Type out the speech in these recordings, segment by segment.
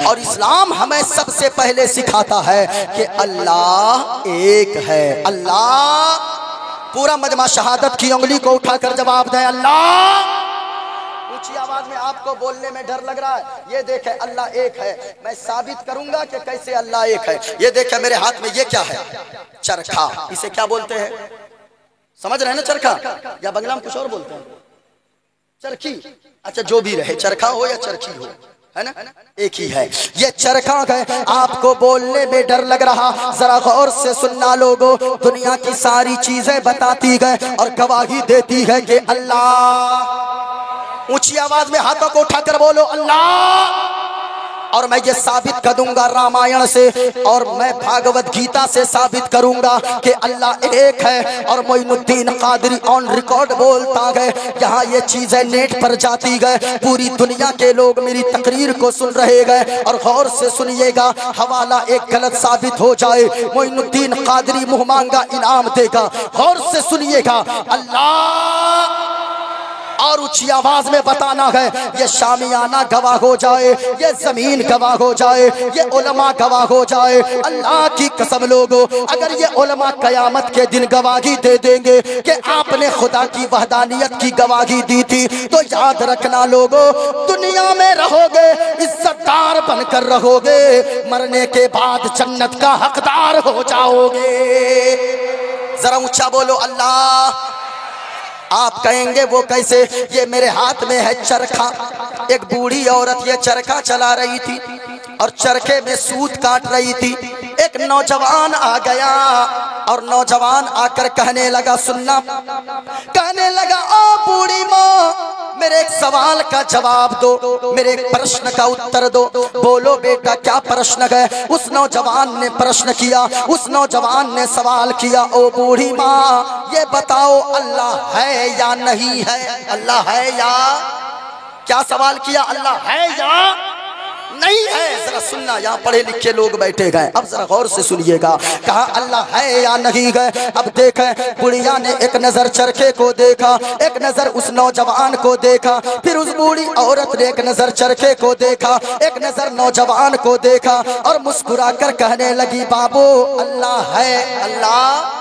और इस्लाम हमें सबसे पहले सिखाता है कि अल्लाह एक है। अल्लाह, पूरा मजमा शहादत की उंगली को उठाकर जवाब दें, अल्लाह। ऊंची आवाज में आपको बोलने में डर लग रहा है, ये देखे अल्लाह एक है। मैं साबित करूंगा कि कैसे अल्लाह एक है। ये देखे मेरे हाथ में ये क्या है, चरखा। इसे क्या बोलते हैं, समझ रहे हैं ना, चरखा, या बंगला में कुछ और बोलते हैं, चरखी। अच्छा, जो भी रहे, चरखा हो या चरखी हो, है ना, एक ही है। ये चरखा है। आपको बोलने में डर लग रहा, जरा गौर से सुनना लोगों। दुनिया की सारी चीजें बताती गए और गवाही देती है कि अल्लाह। ऊंची आवाज में हाथों को उठाकर बोलो, अल्लाह। और मैं ये साबित कर दूंगा रामायण से, और मैं भागवत गीता से साबित करूंगा कि अल्लाह एक है। और मोइनुद्दीन कादरी ऑन रिकॉर्ड बोलता है, यहाँ ये चीजें नेट पर जाती गए, पूरी दुनिया के लोग मेरी तकरीर को सुन रहे गए। और गौर से सुनिएगा, हवाला एक गलत साबित हो जाए, मोइनुद्दीन कादरी मुंह मांगा इनाम देगा। गौर से सुनिएगा, अल्लाह। और ऊंची आवाज में बताना है, ये शामियाना गवाह हो जाए, ये जमीन गवाह हो जाए, ये उलमा गवाह हो जाए। अल्लाह की कसम लोगों, अगर ये उलमा कयामत के दिन गवाही दे देंगे कि आपने खुदा की वहदानियत की गवाही दी थी, तो याद रखना लोगों, दुनिया में रहोगे इज्जतदार बनकर रहोगे, मरने के बाद जन्नत का हकदार हो जाओगे। जरा ऊंचा बोलो, अल्लाह। आप कहेंगे वो कैसे, ये मेरे हाथ में है चरखा। एक बूढ़ी औरत ये चरखा चला रही थी और चरखे में सूत काट रही थी। एक नौजवान आ गया और नौजवान आकर कहने लगा, सुनना, कहने लगा, ओ बूढ़ी माँ, मेरे एक सवाल का जवाब दो, मेरे एक प्रश्न का उत्तर दो। बोलो बेटा, क्या प्रश्न है? उस नौजवान ने प्रश्न किया, उस नौजवान ने सवाल किया, ओ बूढ़ी माँ, ये बताओ अल्लाह है या नहीं है? अल्लाह है या, क्या सवाल किया, अल्लाह है या नहीं है? जरा सुनना, यहाँ पढ़े लिखे लोग बैठे गए, अब जरा गौर से सुनिएगा। कहा अल्लाह है या नहीं है? अब देखें, बुढ़िया ने एक नजर चरखे को देखा, एक नजर उस नौजवान को देखा, फिर उस बूढ़ी औरत ने एक नजर चरखे को देखा, एक नजर नौजवान को देखा और मुस्कुराकर कहने लगी, बाबू अल्लाह है, अल्लाह।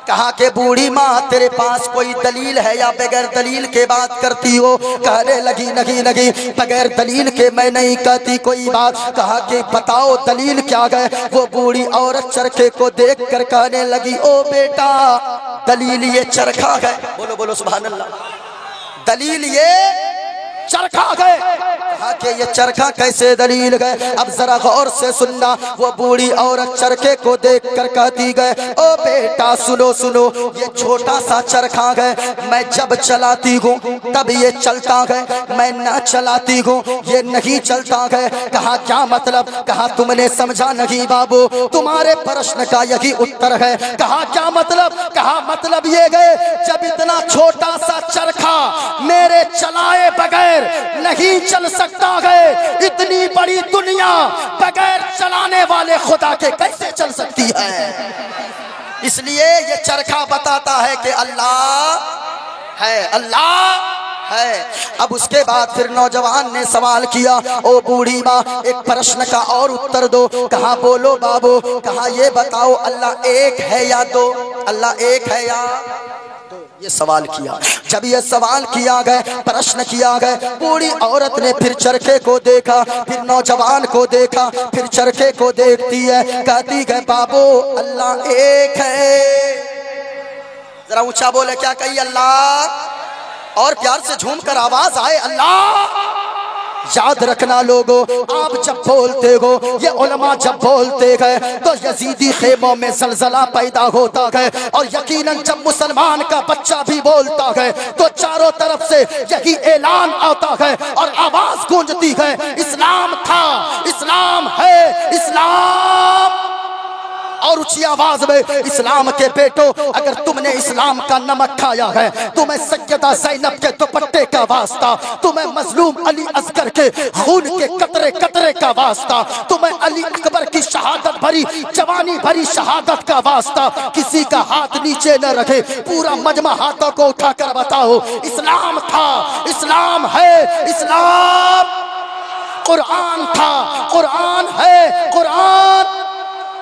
कहा कि बूढ़ी माँ, तेरे पास कोई दलील है या बगैर दलील के बात करती हो? कहने लगी, नहीं नहीं, बगैर दलील के मैं नहीं कहती कोई बात। कहा कि बताओ दलील क्या है? वो बूढ़ी औरत चरखे को देख कर कहने लगी, ओ बेटा, दलील ये चरखा है। बोलो बोलो सुभान अल्लाह। दलील ये चरखा है। कहा कि ये चरखा कैसे दलील है? अब जरा गौर से सुनना। वो बूढ़ी औरत चरखे को देख कर कहती गए, ओ बेटा सुनो सुनो, ये छोटा सा चरखा है, मैं जब चलाती हूँ तब ये चलता है, मैं ना चलाती हूँ ये नहीं चलता है। कहा क्या मतलब? कहा तुमने समझा नहीं बाबू, तुम्हारे प्रश्न का यही उत्तर है। कहा क्या मतलब? कहा मतलब ये गए, जब इतना छोटा सा चरखा मेरे चलाए बगैर नहीं चल सकता है, इतनी बड़ी दुनिया बगैर चलाने वाले खुदा के कैसे चल सकती है? इसलिए ये चरखा बताता है कि अल्लाह है, अल्लाह है। अब उसके बाद फिर नौजवान ने सवाल किया, ओ बूढ़ी माँ, एक प्रश्न का और उत्तर दो। कहा बोलो बाबू। कहा ये बताओ अल्लाह एक है या दो? अल्लाह एक है या ये सवाल किया। जब ये सवाल किया गया, प्रश्न किया गया, बूढ़ी औरत ने फिर चरखे को देखा, फिर नौजवान को देखा, फिर चरखे को देखती है, कहती है बाबू अल्लाह एक है। जरा ऊंचा बोले, क्या कही? अल्लाह। और प्यार से झूम कर आवाज आए, अल्लाह। याद रखना लोगों, आप जब बोलते हो, ये उलमा जब बोलते हैं, तो यजीदी खेमों में जलजला पैदा होता है। और यकीनन जब मुसलमान का बच्चा भी बोलता है, तो चारों तरफ से यही ऐलान आता है और आवाज गूंजती है, इस्लाम था, इस्लाम है, इस्लाम। और ऊंची आवाज में, इस्लाम के बेटो, अगर तुमने इस्लाम का नमक खाया है, तुम्हें सैयदा ज़ैनब के दुपट्टे का वास्ता, तुम्हें मजलूम अली असगर के खून के कतरे कतरे का वास्ता, तुम्हें अली अकबर की शहादत भरी, जवानी भरी शहादत का वास्ता, किसी का हाथ नीचे न रखे, पूरा मजमा हाथों को उठाकर बताओ, इस्लाम था, इस्लाम है, इस्लाम। कुरान था, कुरान है, कुरान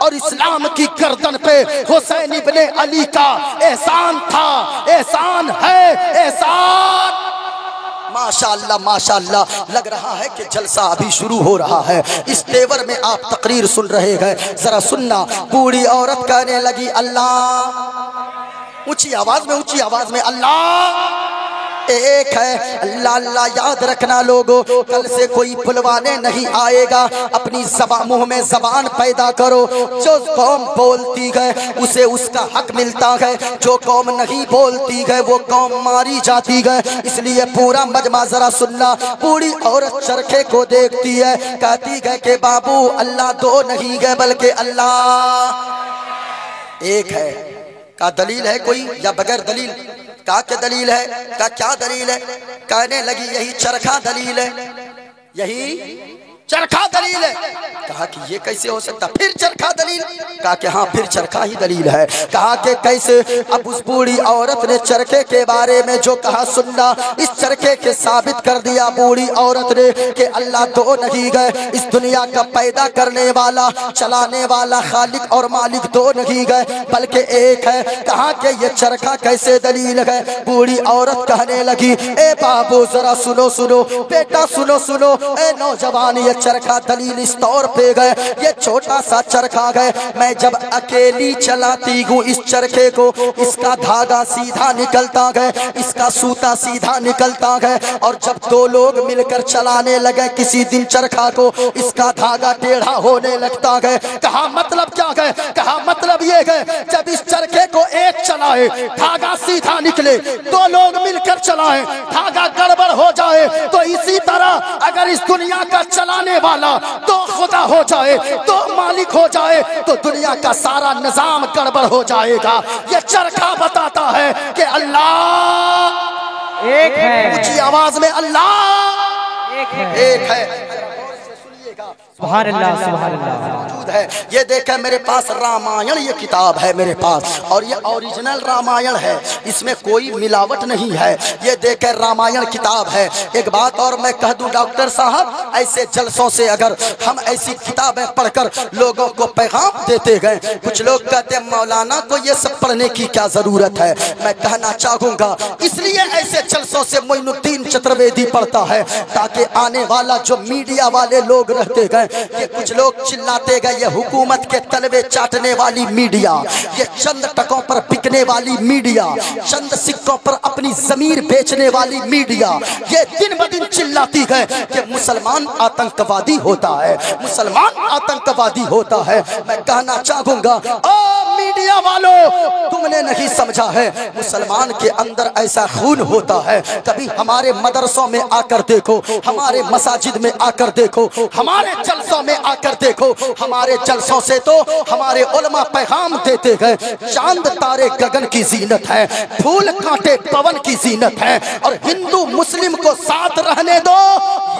और इस्लाम की गर्दन पे हुसैन इब्ने अली का एहसान था, एहसान है, एहसान। माशाअल्लाह माशाअल्लाह, लग रहा है कि जलसा अभी शुरू हो रहा है। इस तेवर में आप तकरीर सुन रहे हैं, जरा सुनना। बूढ़ी औरत कहने लगी अल्लाह, ऊंची आवाज में अल्लाह एक है। अल्लाह अल्लाह याद रखना लोगों, कल से कोई बुलवाने नहीं आएगा। अपनी मुंह में जबान पैदा करो। जो कौम बोलती है उसे उसका हक मिलता है, जो कौम नहीं बोलती है वो कौम मारी जाती है। इसलिए पूरा मजमा जरा सुनना। बूढ़ी औरत चरखे को देखती है, कहती है कि बाबू अल्लाह दो नहीं है बल्कि अल्लाह एक है। का दलील है कोई या बगैर दलील? का क्या दलील है? का क्या दलील है? कहने लगी यही चरखा दलील है, यही चरखा दलील है। कहा कि ये कैसे हो सकता? फिर चरखा दलील? कहा कि हाँ फिर चरखा ही दलील है। कहा कि कैसे? अब उस बूढ़ी औरत ने चरखे के बारे में जो कहा सुनना। इस चरखे के साबित कर दिया बूढ़ी औरत ने कि अल्लाह दो नहीं गए, इस दुनिया का पैदा करने वाला चलाने वाला खालिक और मालिक दो नहीं गए बल्कि एक है। कहा कि ये चरखा कैसे दलील है? बूढ़ी औरत कहने लगी ए बाबू जरा सुनो सुनो बेटा, सुनो सुनो ए नौजवान, ये चरखा दलील इस तौर पे गए, ये छोटा सा चरखा गए, मैं जब अकेली चलाती हूँ इस चरखे को, इसका धागा सीधा निकलता गए, इसका सूता सीधा निकलता गए, और जब दो लोग मिलकर चलाने लगे किसी दिन चरखा को, इसका धागा टेढ़ा होने लगता गए। कहा मतलब क्या गए? कहा मतलब ये गए जब इस चरखे को एक चलाए धागा सीधा निकले, दो लोग मिलकर चलाए धागा गड़बड़ हो जाए, तो इसी तरह अगर इस दुनिया का चलाने वाला तो खुदा हो जाए, तो मालिक हो जाए, तो दुनिया का सारा निजाम गड़बड़ हो जाएगा। ये चरखा बताता है कि अल्लाह एक है। ऊंची आवाज में अल्लाह एक है। सुभान अल्लाह, सुभान अल्लाह। मौजूद है। ये देखें मेरे पास रामायण, ये किताब है मेरे पास, और ये ओरिजिनल रामायण है, इसमें कोई मिलावट नहीं है। ये देखें रामायण किताब है। एक बात और मैं कह दूं डॉक्टर साहब, ऐसे जलसों से अगर हम ऐसी किताबें पढ़कर लोगों को पैगाम देते गए, कुछ लोग कहते हैं मौलाना को ये सब पढ़ने की क्या जरूरत है। मैं कहना चाहूंगा इसलिए ऐसे जलसों से मोइनुद्दीन चतुर्वेदी पढ़ता है, ताकि आने वाला जो मीडिया वाले लोग रहते गए, ये कुछ लोग चिल्लाते गए ये हुकूमत के तलवे चाटने वाली मीडिया, ये चंद टकों पर बिकने वाली मीडिया, चंद सिक्कों पर अपनी जमीर बेचने वाली मीडिया, ये दिन ब दिन चिल्लाती है कि मुसलमान आतंकवादी होता है, मुसलमान आतंकवादी होता है। मैं कहना चाहूंगा ओ मीडिया वालों, तुमने नहीं समझा है मुसलमान के अंदर ऐसा खून होता है। कभी हमारे मदरसों में आकर देखो, हमारे मसाजिद में आकर देखो, हमारे जलसों में आकर देखो, हमारे जलसों से तो हमारे उलमा पैगाम देते गए चांद तारे गगन की जीनत है, फूल कांटे पवन की जीनत है, और हिंदू मुस्लिम को साथ रहने दो,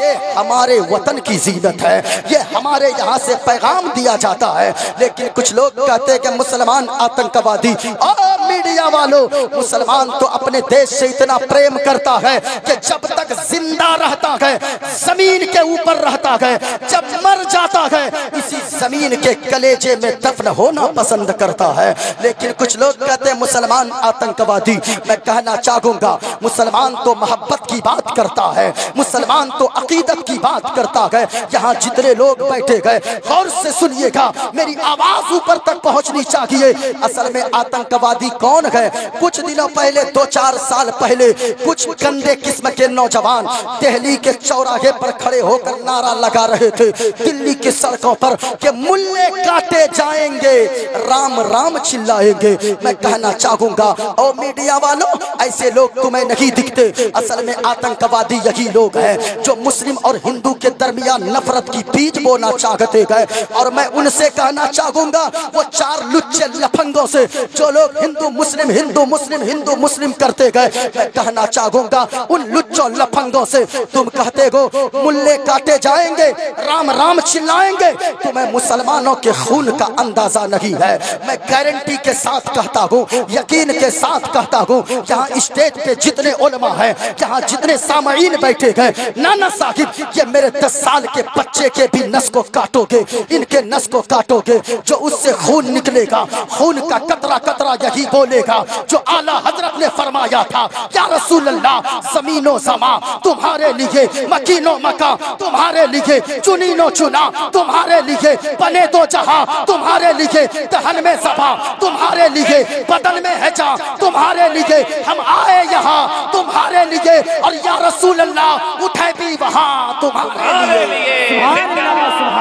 ये हमारे वतन की जीनत है, ये हमारे यहाँ से पैगाम दिया जाता है। लेकिन कुछ लोग कहते हैं कि मुसलमान आतंकवादी। और मीडिया वालों, मुसलमान तो अपने देश से इतना प्रेम करता है कि जब तक जिंदा रहता है जमीन के ऊपर रहता है, जब मर जाता है इसी जमीन के कलेजे में दफन होना पसंद करता है। लेकिन कुछ लोग कहते हैं मुसलमान आतंकवादी। मैं कहना चाहूंगा मुसलमान तो मोहब्बत की बात करता है, मुसलमान तो अकीदत की बात करता है। यहाँ जितने लोग बैठे गए गौर से सुनिएगा, मेरी आवाज ऊपर तक पहुंचनी चाहिए। असल में आतंकवादी कौन है? कुछ दिनों पहले, 2-4 साल पहले, कुछ गंदे किस्म के नौजवान दिल्ली के चौराहे पर खड़े होकर नारा लगा रहे थे दिल्ली की सड़कों पर कि मुल्ले काटे जाएंगे, राम राम चिल्लाएंगे। मैं कहना चाहूंगा और मीडिया वालों, ऐसे लोग तुम्हें नहीं दिखते। असल में आतंकवादी यही लोग हैं जो मुस्लिम और हिंदू के दरमियान नफरत की बीज बोना चाहते गए। और मैं उनसे कहना चाहूंगा, वो 4 लुच्चे लफंगों से जो लोग हिंदू मुस्लिम हिंदू मुस्लिम हिंदू मुस्लिम करते गए, मैं कहना चाहूंगा उन लुच्चों लफंगों से तुम कहते हो मुल्ले काटे जाएंगे, राम राम चिल्लाएंगे तुम्हें मुसलमानों के खून का अंदाजा नहीं है। मैं गारंटी के साथ कहता हूँ, यकीन के साथ कहता हूँ, यहाँ स्टेज पे जितने उलमा हैं, यहाँ जितने सामाईन बैठे गए, नाना साहिब ये मेरे 10 साल के बच्चे के भी नस को काटोगे, इनके नस को काटोगे, जो उससे खून निकलेगा, खून का कतरा कतरा यही बोलेगा जो आला हजरत ने फरमाया था, या रसूल अल्लाह ज़मीनो ज़मा तुम्हारे लिए, मकीनो मका तुम्हारे लिए, चुनीनो चुना तुम्हारे लिए, बने दो जहां तुम्हारे लिए, दहन में ज़बा तुम्हारे लिए, बदन में है जा तुम्हारे लिए, हम आए यहाँ तुम्हारे लिए, और या रसूल अल्लाह उठे भी वहाँ तुम्हारे लिए।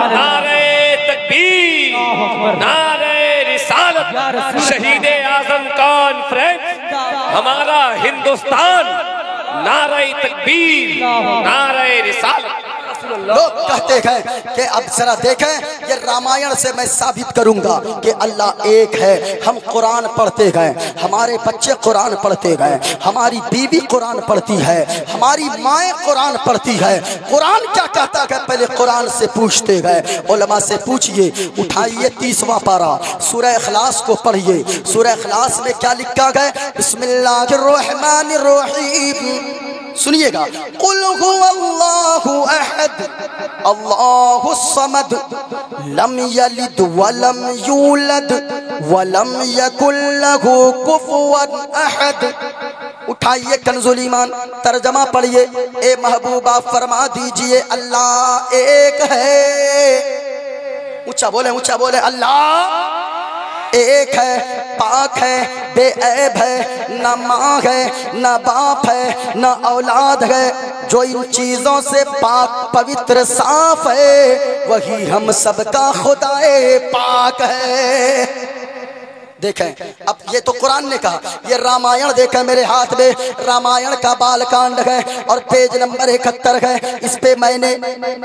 नारे तकबीर, नारे रिसालत, शहीदे आज़म कॉन्फ्रेंस, हमारा हिंदुस्तान, नारे तकबीर, नारे रिसालत। लोग कहते हैं कि अब जरा देखें, ये रामायण से मैं साबित करूंगा कि अल्लाह एक है। हम कुरान पढ़ते गए, हमारे बच्चे कुरान पढ़ते गए, हमारी बीवी कुरान पढ़ती है, हमारी माएँ कुरान पढ़ती है। कुरान क्या कहता है पहले कुरान से पूछते गए, उलमा से पूछिए। उठाइए 30वां पारा, सूरह इखलास को पढ़िए। सूरह इखलास में क्या लिखा गया? बिस्मिल्लाहिर्रहमानिर्रहीम, सुनिएगा। कुल हुवल्लाहु अहद अल्लाहुस समद लम यलिद वलम यूलद वलम यकुल लहू कुफुवन अहद। उठाइए कंजुल ईमान, तर्जमा पढ़िए। ए महबूबा फरमा दीजिए अल्लाह एक है। ऊंचा बोले, ऊंचा बोले। अल्लाह एक है, पाक है, बेऐब है, न माँ है, न बाप है, न औलाद है। जो इन चीजों से पाक पवित्र साफ है, वही हम सबका खुदाए पाक है। देखें, अब ये तो कुरान ने कहा, ये रामायण देखें मेरे हाथ में, रामायण का बालकांड है और पेज नंबर 71 है। इस पे मैंने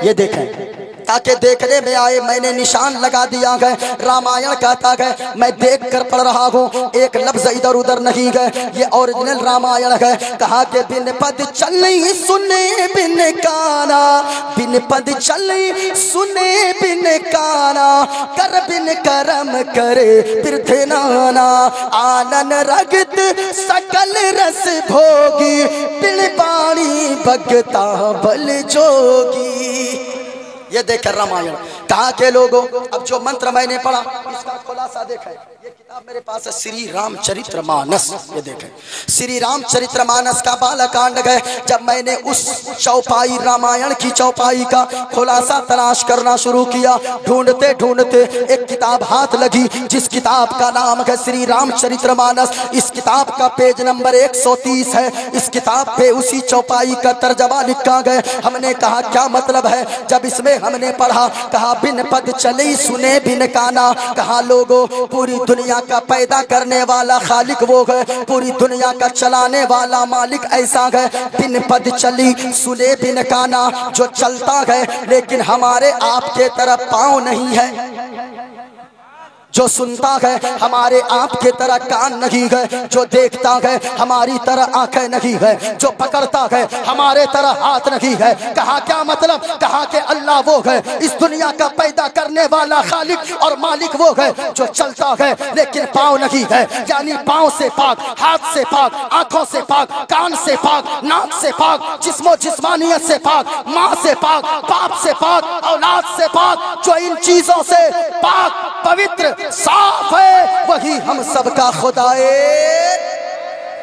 ये देखें ताकि देखने में आए, मैंने निशान लगा दिया है। रामायण कहता है, मैं देख कर पढ़ रहा हूँ, एक लफ्ज इधर उधर नहीं गए। ये ओरिजिनल रामायण है। कहा कि बिन पद चले सुने बिन काना, बिन पद चले सुने बिन काना, कर बिन करम करे पृथ्वी नाना, आनन रगत सकल रस भोगी, बिन पानी भगता बल जोगी। ये देखे रामायण। कहा के लोगों, अब जो मंत्र मैंने पढ़ा इसका खुलासा देखें। ये किताब मेरे पास है, श्री रामचरितमानस। ये देखें, श्री रामचरितमानस का बालकांड है। जब मैंने उस चौपाई, रामायण की चौपाई का खुलासा तलाश करना शुरू किया, ढूंढते ढूंढते एक किताब हाथ लगी, जिस किताब का नाम है श्री रामचरितमानस। इस किताब का पेज नंबर 130 है। इस किताब पे उसी चौपाई का तर्जमा लिखा गया। हमने कहा क्या मतलब है? जब इसमें हमने पढ़ा, कहा बिन पद चले सुने बिन काना। कहा लोगों, पूरी दुनिया का पैदा करने वाला खालिक वो है, पूरी दुनिया का चलाने वाला मालिक ऐसा है। बिन पद चली सुने बिन काना, जो चलता है लेकिन हमारे आपके तरफ पाँव नहीं है, जो सुनता है हमारे आपके तरह कान नहीं है, जो देखता है हमारी तरह आंखें नहीं है, जो पकड़ता है हमारे तरह हाथ नहीं है। कहा क्या मतलब? कहा कि अल्लाह वो है, इस दुनिया का पैदा करने वाला खालिक और मालिक वो है, जो चलता है लेकिन पाँव नहीं है। यानी पाँव से पाक, हाथ से पाक, आंखों से पाक, कान से पाक, नाक से पाक, जिस्मो जिस्मानियत से पाक, माँ से पाक, बाप से पाक, औलाद से पाक, जो इन चीजों से पाक पवित्र साफ है, वही हम सबका खुदाए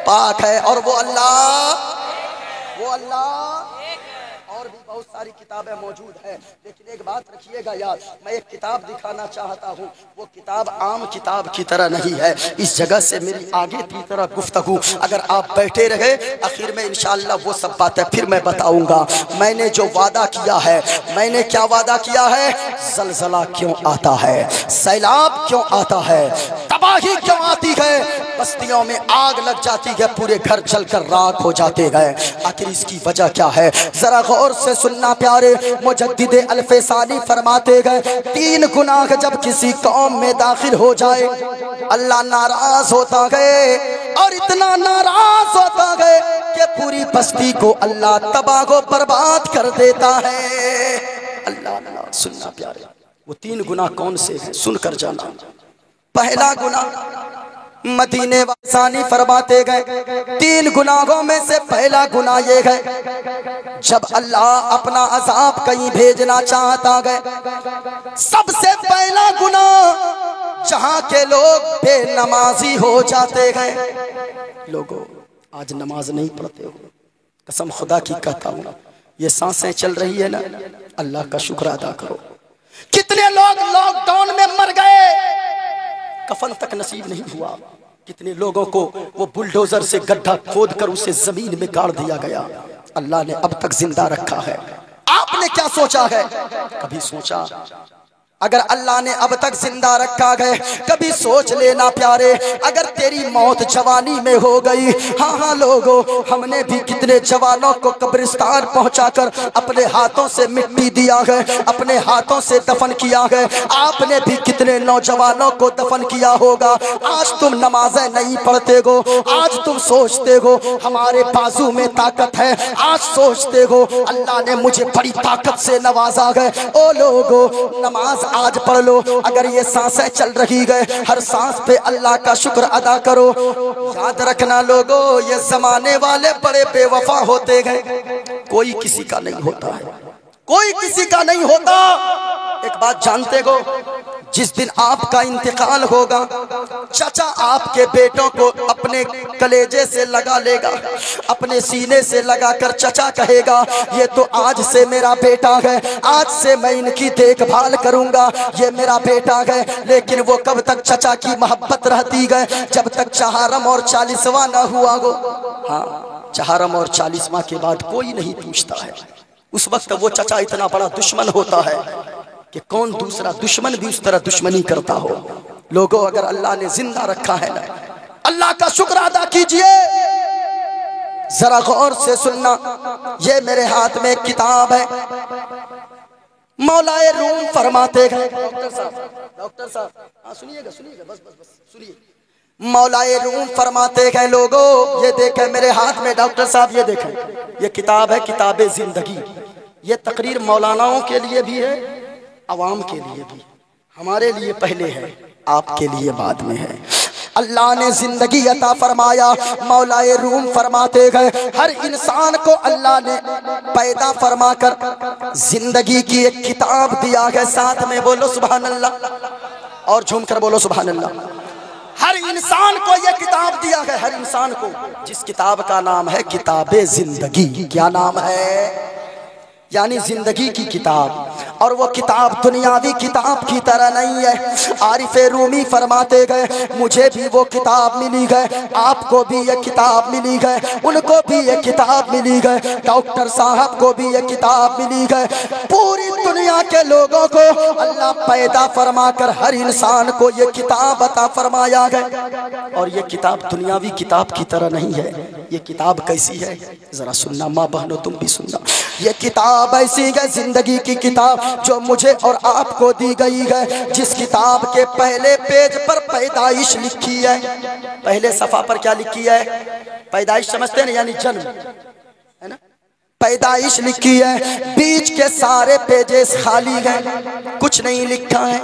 पाक है। और वो अल्लाह और भी बहुत सारी किताबें मौजूद है। लेकिन एक बात रखिएगा याद, मैं एक किताब दिखाना चाहता हूँ। वो किताब आम किताब की तरह नहीं है। इस जगह से मेरी आगे की तरह गुफ्तगू, अगर आप बैठे रहे, आखिर में इंशाअल्लाह वो सब बातें फिर मैं बताऊंगा। मैंने जो वादा किया है, मैंने क्या वादा किया है? जलजला क्यों आता है, सैलाब क्यों आता है, तबाही क्यों आती है, बस्तियों में आग लग जाती है, पूरे घर जलकर राख हो जाते हैं। आखिर इसकी वजह क्या है? जरा गौर से सुनना प्यारे। मुजद्दिद अल्फसानी फरमाते गए, 3 गुनाह जब किसी कौम में दाखिल हो जाए, अल्लाह नाराज होता है, और इतना नाराज होता है कि पूरी बस्ती को अल्लाह तबाह को बर्बाद कर देता है। अल्लाह अल्लाह सुनना प्यारे, वो 3 गुनाह कौन से हैं सुनकर जाना। पहला गुनाह मदीने वासानी फरमाते गए 3 गुनाहों में से पहला गुनाह ये है, जब अल्लाह अपना अजाब कहीं भेजना चाहता गए, सबसे पहला गुनाह जहां के लोग बेनमाजी हो जाते गए। लोगों आज नमाज नहीं पढ़ते हो, कसम खुदा की कहता हूँ, ये सांसें चल रही है ना, अल्लाह का शुक्र अदा करो। कितने लोग लॉकडाउन में मर गए, कफन तक नसीब नहीं हुआ। कितने लोगों को वो बुलडोजर से गड्ढा खोद कर उसे जमीन में गाड़ दिया गया, अल्लाह ने अब तक जिंदा रखा है। आपने क्या सोचा है? कभी सोचा अगर अल्लाह ने अब तक जिंदा रखा गए, कभी सोच लेना प्यारे, अगर तेरी मौत जवानी में हो गई। हाँ हाँ लोगों, हमने भी कितने जवानों को कब्रिस्तान पहुंचाकर अपने हाथों से मिट्टी दिया है, अपने हाथों से दफन किया है। आपने भी कितने नौजवानों को दफन किया होगा। आज तुम नमाजें नहीं पढ़ते हो, आज तुम सोचते हो हमारे बाजू में ताकत है, आज सोचते हो अल्लाह ने मुझे बड़ी ताकत से नवाजा है। ओ लोगों, नमाज आज पढ़ लो। अगर ये सांसें चल रही है, हर सांस पे अल्लाह का शुक्र अदा करो। याद रखना लोगों, ये जमाने वाले बड़े बेवफा होते गए, कोई किसी का नहीं होता है, कोई किसी का नहीं होता। एक बात जानते हो, जिस दिन आपका इंतकाल होगा, चाचा आपके बेटों को अपने कलेजे से लगा लेगा, अपने सीने से लगाकर चाचा कहेगा ये तो आज से मेरा बेटा है, आज से मैं इनकी देखभाल करूंगा, ये मेरा बेटा है। लेकिन वो कब तक चाचा की मोहब्बत रहती है? जब तक चहारम और 40वां ना हुआ हो। हाँ, चहारम और 40वां के बाद कोई नहीं पूछता है। उस वक्त वो चाचा इतना बड़ा दुश्मन होता है कि कौन दूसरा दुश्मन भी उस तरह दुश्मनी करता हो। लोगों, अगर अल्लाह ने जिंदा रखा है ना, अल्लाह का शुक्र अदा कीजिए। जरा गौर से सुनना, ये मेरे हाथ में एक किताब है, मौलाए रूम फरमाते हैं। डॉक्टर साहब हाँ सुनिएगा, सुनिएगा, बस बस बस सुनिए। मौलाए रूम फरमाते हैं लोगों, ये देखें मेरे हाथ में डॉक्टर साहब, ये देखें, ये किताब है, किताबे जिंदगी। ये तकरीर मौलानाओं के लिए भी है, अवाम के लिए भी। हमारे लिए पहले है, आपके लिए बाद में है। अल्लाह ने जिंदगी अता फरमाया। मौलाए रूम फरमाते गए, हर इंसान को अल्लाह ने पैदा फरमाकर जिंदगी की एक किताब दिया है। साथ में बोलो सुभान अल्लाह, और झूम कर बोलो सुभान अल्लाह। हर इंसान को यह किताब दिया है, हर इंसान को, जिस किताब का नाम है किताबे जिंदगी। क्या नाम है? यानी जिंदगी की किताब। और वो किताब दुनियावी किताब की तरह नहीं है। आरिफे रूमी फरमाते गए, मुझे भी वो किताब मिली गए, आपको भी ये किताब मिली गए, उनको भी ये किताब मिली गए, डॉक्टर साहब को भी ये किताब मिली गए। पूरी दुनिया के लोगों को अल्लाह पैदा फरमाकर हर इंसान को ये किताब अता फरमाया गया। और ये किताब दुनियावी किताब की तरह नहीं है। ये किताब कैसी है जरा सुनना, माँ बहनों तुम भी सुनना। ये किताब ऐसी है, जिंदगी की किताब, जो मुझे और आपको दी गई है। जिस किताब के पहले पेज पर पैदाइश लिखी है, पहले सफा पर क्या लिखी है? पैदाइश समझते हैं ना, यानी जन्म, है ना? पैदाइश लिखी है। बीच के सारे पेजेस खाली हैं, कुछ नहीं लिखा है,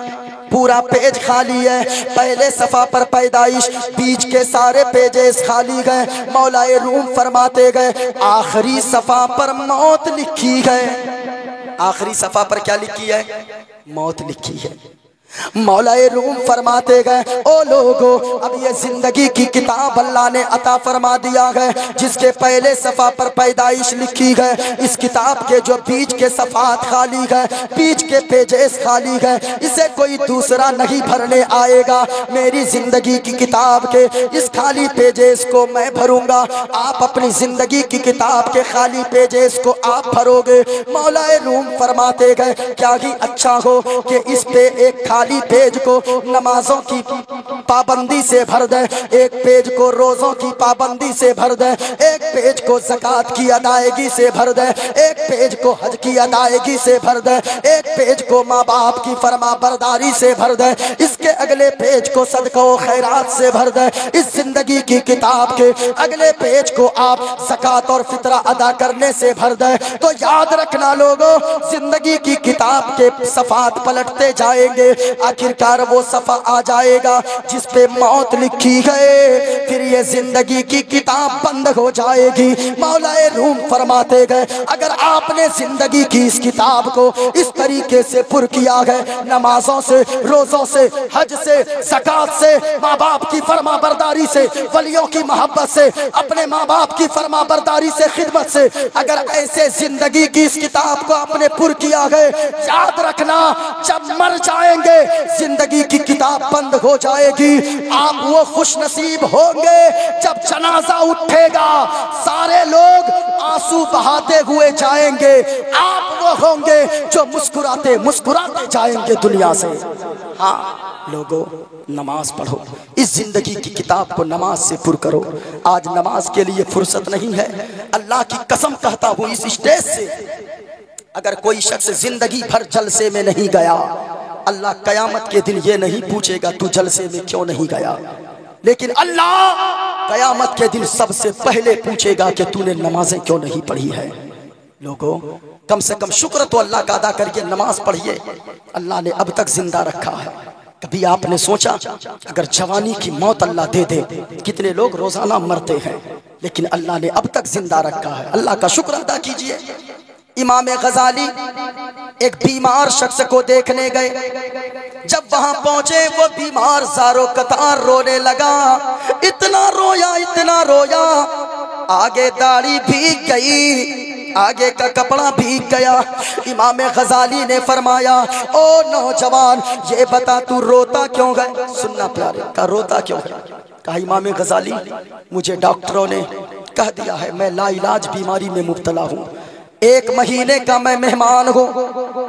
पूरा पेज खाली है। पहले सफा पर पैदाइश, बीच के सारे पेजेस खाली गए। मौलाए रूम फरमाते गए, आखिरी सफा पर मौत लिखी है। आखिरी सफा पर क्या लिखी है? मौत लिखी है। मौलाए रूम फरमाते गए, ओ लोगो, अब ये जिंदगी की किताब अल्लाह ने अता फरमा दिया है, जिसके पहले सफा पर पैदाइश लिखी है। इस किताब के जो बीच के सफात खाली है, बीच के पेजेस खाली है, इसे कोई दूसरा नहीं भरने आएगा। मेरी जिंदगी की किताब के इस खाली पेजेस को मैं भरूंगा, आप अपनी जिंदगी की किताब के खाली पेजेस को आप भरोगे। मौलाए रूम फरमाते गए, क्या ही अच्छा हो कि इस पे एक खाली पेज को नमाजों की पाबंदी से भर दे, एक पेज को रोजों की पाबंदी से भर दे, एक पेज को ज़कात की अदायगी से भर दे, एक पेज को हज की अदायगी से भर दे, एक पेज को माँ बाप की फरमा बरदारी से भर दे, इसके अगले पेज को सदका व खैरात से भर दे, इस जिंदगी की किताब के अगले पेज को आप ज़कात और फितरा अदा करने से भर दे। तो याद रखना लोगों, जिंदगी की किताब के सफ़ात पलटते जाएंगे, आखिरकार वो सफ़ा आ जाएगा जिस पे मौत लिखी है, फिर ये जिंदगी की किताब बंद हो जाएगी। मौलाए रूम फरमाते गए, अगर आपने जिंदगी की इस किताब को इस तरीके से पुर किया है, नमाजों से, रोजों से, हज से, ज़कात से, माँ बाप की फरमा बरदारी से, वलियों की मोहब्बत से, अपने माँ बाप की फरमा बरदारी से, खिदमत से, अगर ऐसे जिंदगी की इस किताब को आपने पुर किया है, याद रखना जब मर जाएंगे जिंदगी की किताब बंद हो जाएगी। आप वो खुश नसीब होंगे जब जनाजा उठेगा, सारे लोग आंसू बहाते हुए जाएंगे, आप वो होंगे जो मुस्कुराते मुस्कुराते जाएंगे दुनिया से। हाँ लोगों, नमाज पढ़ो, इस जिंदगी की किताब को नमाज से पुर करो। आज नमाज के लिए फुर्सत नहीं है। अल्लाह की कसम कहता हूँ, इस स्टेज से अगर कोई शख्स जिंदगी भर जलसे में नहीं गया, अल्लाह कयामत के दिन ये नहीं पूछेगा तू जलसे में क्यों नहीं गया, लेकिन अल्लाह कयामत के दिन सबसे पहले पूछेगा कि तूने नमाजें क्यों नहीं पढ़ी है। लोगों, कम से कम शुक्र तो अल्लाह का अदा करिए, नमाज पढ़िए। अल्लाह ने अब तक जिंदा रखा है। कभी आपने सोचा अगर जवानी की मौत अल्लाह दे दे, कितने लोग रोजाना मरते हैं, लेकिन अल्लाह ने अब तक जिंदा रखा है। अल्लाह का शुक्र अदा कीजिए। इमाम गजाली एक बीमार शख्स को देखने गए, जब वहां पहुंचे वो बीमार ज़ारो कतार रोने लगा, इतना रोया, आगे दाढ़ी भीग गई, आगे का कपड़ा भीग गया। इमाम गजाली ने फरमाया, ओ नौजवान ये बता तू रोता क्यों है? सुनना प्यारे, का रोता क्यों है? कहा इमाम गजाली मुझे डॉक्टरों ने कह दिया है मैं लाइलाज बीमारी में मुब्तला हूँ, 1 महीने का मैं मेहमान हूँ,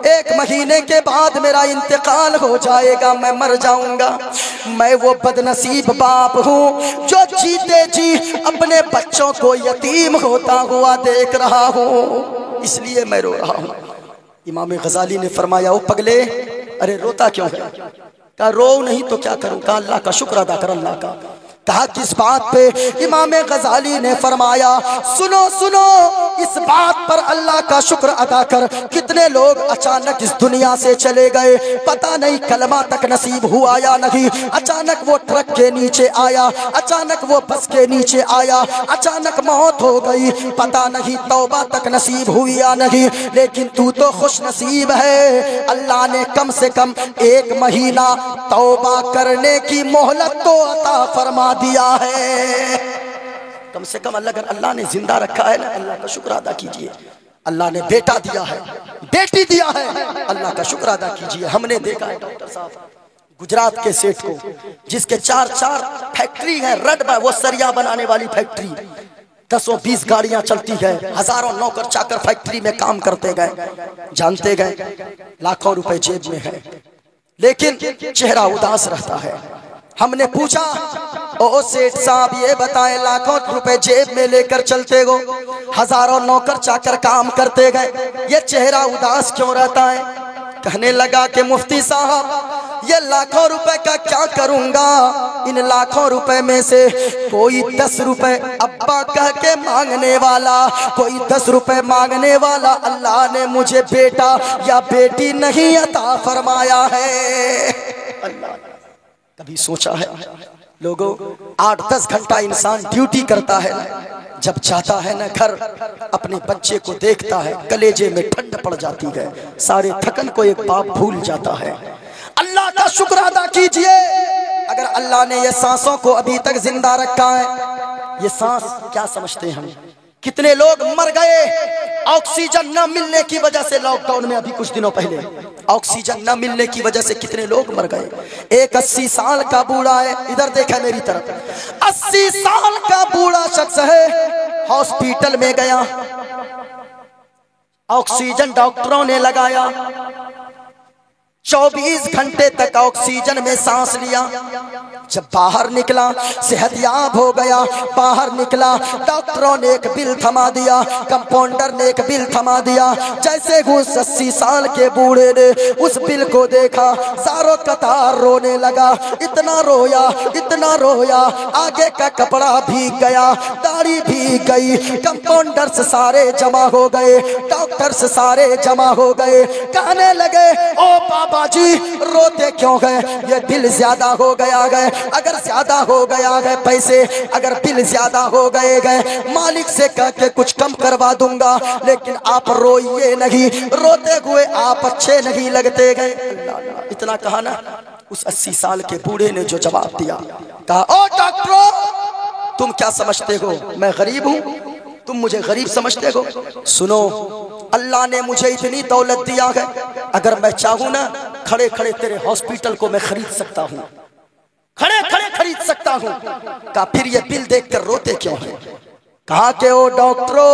1 महीने के बाद मेरा इंतकाल हो जाएगा, मैं मर जाऊंगा। मैं वो बदनसीब बाप हूँ जो जीते जी अपने बच्चों को यतीम होता हुआ देख रहा हूँ, इसलिए मैं रो रहा हूँ। इमाम गजाली ने फरमाया, ओ पगले, अरे रोता क्यों है? कहा रो नहीं तो क्या करूँ? कहा अल्लाह का शुक्र अदा कर अल्लाह का। कहा किस बात पे? इमाम गजाली ने फरमाया, सुनो सुनो, इस बात पर अल्लाह का शुक्र अदा कर। कितने लोग अचानक इस दुनिया से चले गए, पता नहीं कलमा तक नसीब हुआ या नहीं, अचानक वो ट्रक के नीचे आया, अचानक वो बस के नीचे आया, अचानक मौत हो गई, पता नहीं तौबा तक नसीब हुई या नहीं। लेकिन तू तो खुश नसीब है, अल्लाह ने कम से कम 1 महीना तौबा करने की मोहलत तो अता फरमा दिया है। कम से कम अल्लाह ने जिंदा रखा है ना, अल्लाह का शुक्र अदा कीजिए। अल्लाह ने बेटा दिया है, बेटी दिया है, अल्लाह का शुक्र अदा कीजिए। हमने देखा है डॉक्टर साहब गुजरात के सेठ को, जिसके 4 फैक्ट्री है, रड में वो सरिया बनाने वाली फैक्ट्री, 10-20 गाड़ियां चलती है, हजारों नौकर चाकर फैक्ट्री में काम करते गए, जानते गए, लाखों रुपए जेब में है, लेकिन चेहरा उदास रहता है। हमने पूछा, ओ सेठ साहब ये बताएं, लाखों रुपए जेब में लेकर चलते हो, हजारों नौकर चाकर काम करते गए, ये चेहरा उदास क्यों रहता है? कहने लगा कि मुफ्ती साहब ये लाखों रुपए का क्या करूंगा, इन लाखों रुपए में से कोई 10 रुपए अब्बा कह के मांगने वाला, कोई 10 रुपए मांगने वाला अल्लाह ने मुझे बेटा या बेटी नहीं अता फरमाया है। अल्लाह कभी सोचा है लोगों, 8-10 घंटा इंसान ड्यूटी करता है, जब जाता है ना घर, अपने बच्चे को देखता है, कलेजे में ठंड पड़ जाती है, सारे थकन को एक बाप भूल जाता है। अल्लाह का शुक्र अदा कीजिए, अगर अल्लाह ने ये सांसों को अभी तक जिंदा रखा है। ये सांस क्या समझते हैं हम? कितने लोग मर गए ऑक्सीजन न मिलने की वजह से। लॉकडाउन में अभी कुछ दिनों पहले ऑक्सीजन न मिलने की वजह से कितने लोग मर गए। एक 80 साल का बूढ़ा है, इधर देखा मेरी तरफ, 80 साल का बूढ़ा शख्स है, हॉस्पिटल में गया, ऑक्सीजन डॉक्टरों ने लगाया, 24 घंटे तक ऑक्सीजन में सांस लिया। जब बाहर निकला सेहतयाब हो गया, बाहर निकला डॉक्टरों ने एक बिल थमा दिया, कंपाउंडर ने एक बिल थमा दिया। जैसे उस 80 साल के बूढ़े ने उस बिल को देखा, सारों कतार रोने लगा। इतना रोया आगे का कपड़ा भीग गया, दाढ़ी भीग गई। कंपाउंडर से सारे जमा हो गए, डॉक्टर से सारे जमा हो गए। कहने लगे ओ बाबा जी रोते क्यों गए? ये बिल ज्यादा हो गया गए, अगर ज्यादा हो गया है पैसे, अगर बिल ज्यादा हो गए मालिक से कह के कुछ कम करवा दूंगा, लेकिन आप रोइए नहीं, रोते हुए आप अच्छे नहीं लगते गए। इतना कहा ना, उस 80 साल के बूढ़े ने जो जवाब दिया, कहा ओ डॉक्टरों तुम क्या समझते हो मैं गरीब हूं? तुम मुझे गरीब समझते हो? सुनो, अल्लाह ने मुझे इतनी दौलत दिया है, अगर मैं चाहूं ना खड़े खड़े तेरे हॉस्पिटल को मैं खरीद सकता हूं, खड़े खड़े खरीद सकता हूं। कहा फिर ये बिल देखकर रोते क्यों हैं? कहा कि ओ डॉक्टरों,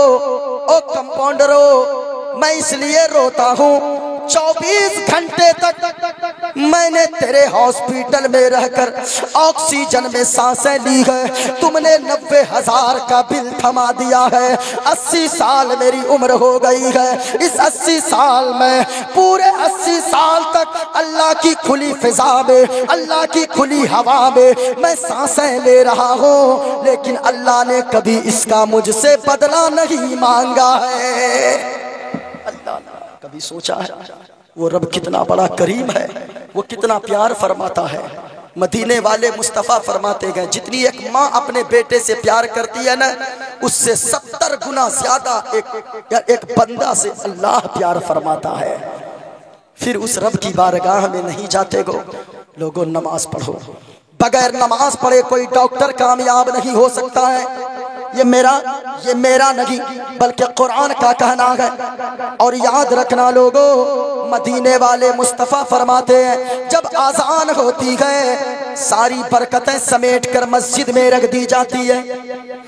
ओ कंपाउंडरों, मैं इसलिए रोता हूं 24 घंटे तक मैंने तेरे हॉस्पिटल में रहकर ऑक्सीजन में सांसें ली है, तुमने 90,000 का बिल थमा दिया है। 80 साल मेरी उम्र हो गई है, इस 80 साल में पूरे 80 साल तक अल्लाह की खुली फिजा में, अल्लाह की खुली हवा में मैं सांसें ले रहा हूँ, लेकिन अल्लाह ने कभी इसका मुझसे बदला नहीं मांगा है। अल्लाह कभी सोचा है वो रब कितना बड़ा करीम है, वो कितना प्यार फरमाता है। मदीने वाले मुस्तफ़ा फरमाते गए, जितनी एक माँ अपने बेटे से प्यार करती है ना, उससे 70 गुना ज्यादा एक बंदा से अल्लाह प्यार फरमाता है। फिर उस रब की बारगाह में नहीं जाते गो लोगों, नमाज पढ़ो। बगैर नमाज पढ़े कोई डॉक्टर कामयाब नहीं हो सकता है। ये मेरा नहीं बल्कि कुरान का कहना है। और याद रखना लोगों, मदीने वाले मुस्तफ़ा फरमाते हैं जब आज़ान होती है सारी बरकतें समेट कर मस्जिद में रख दी जाती है।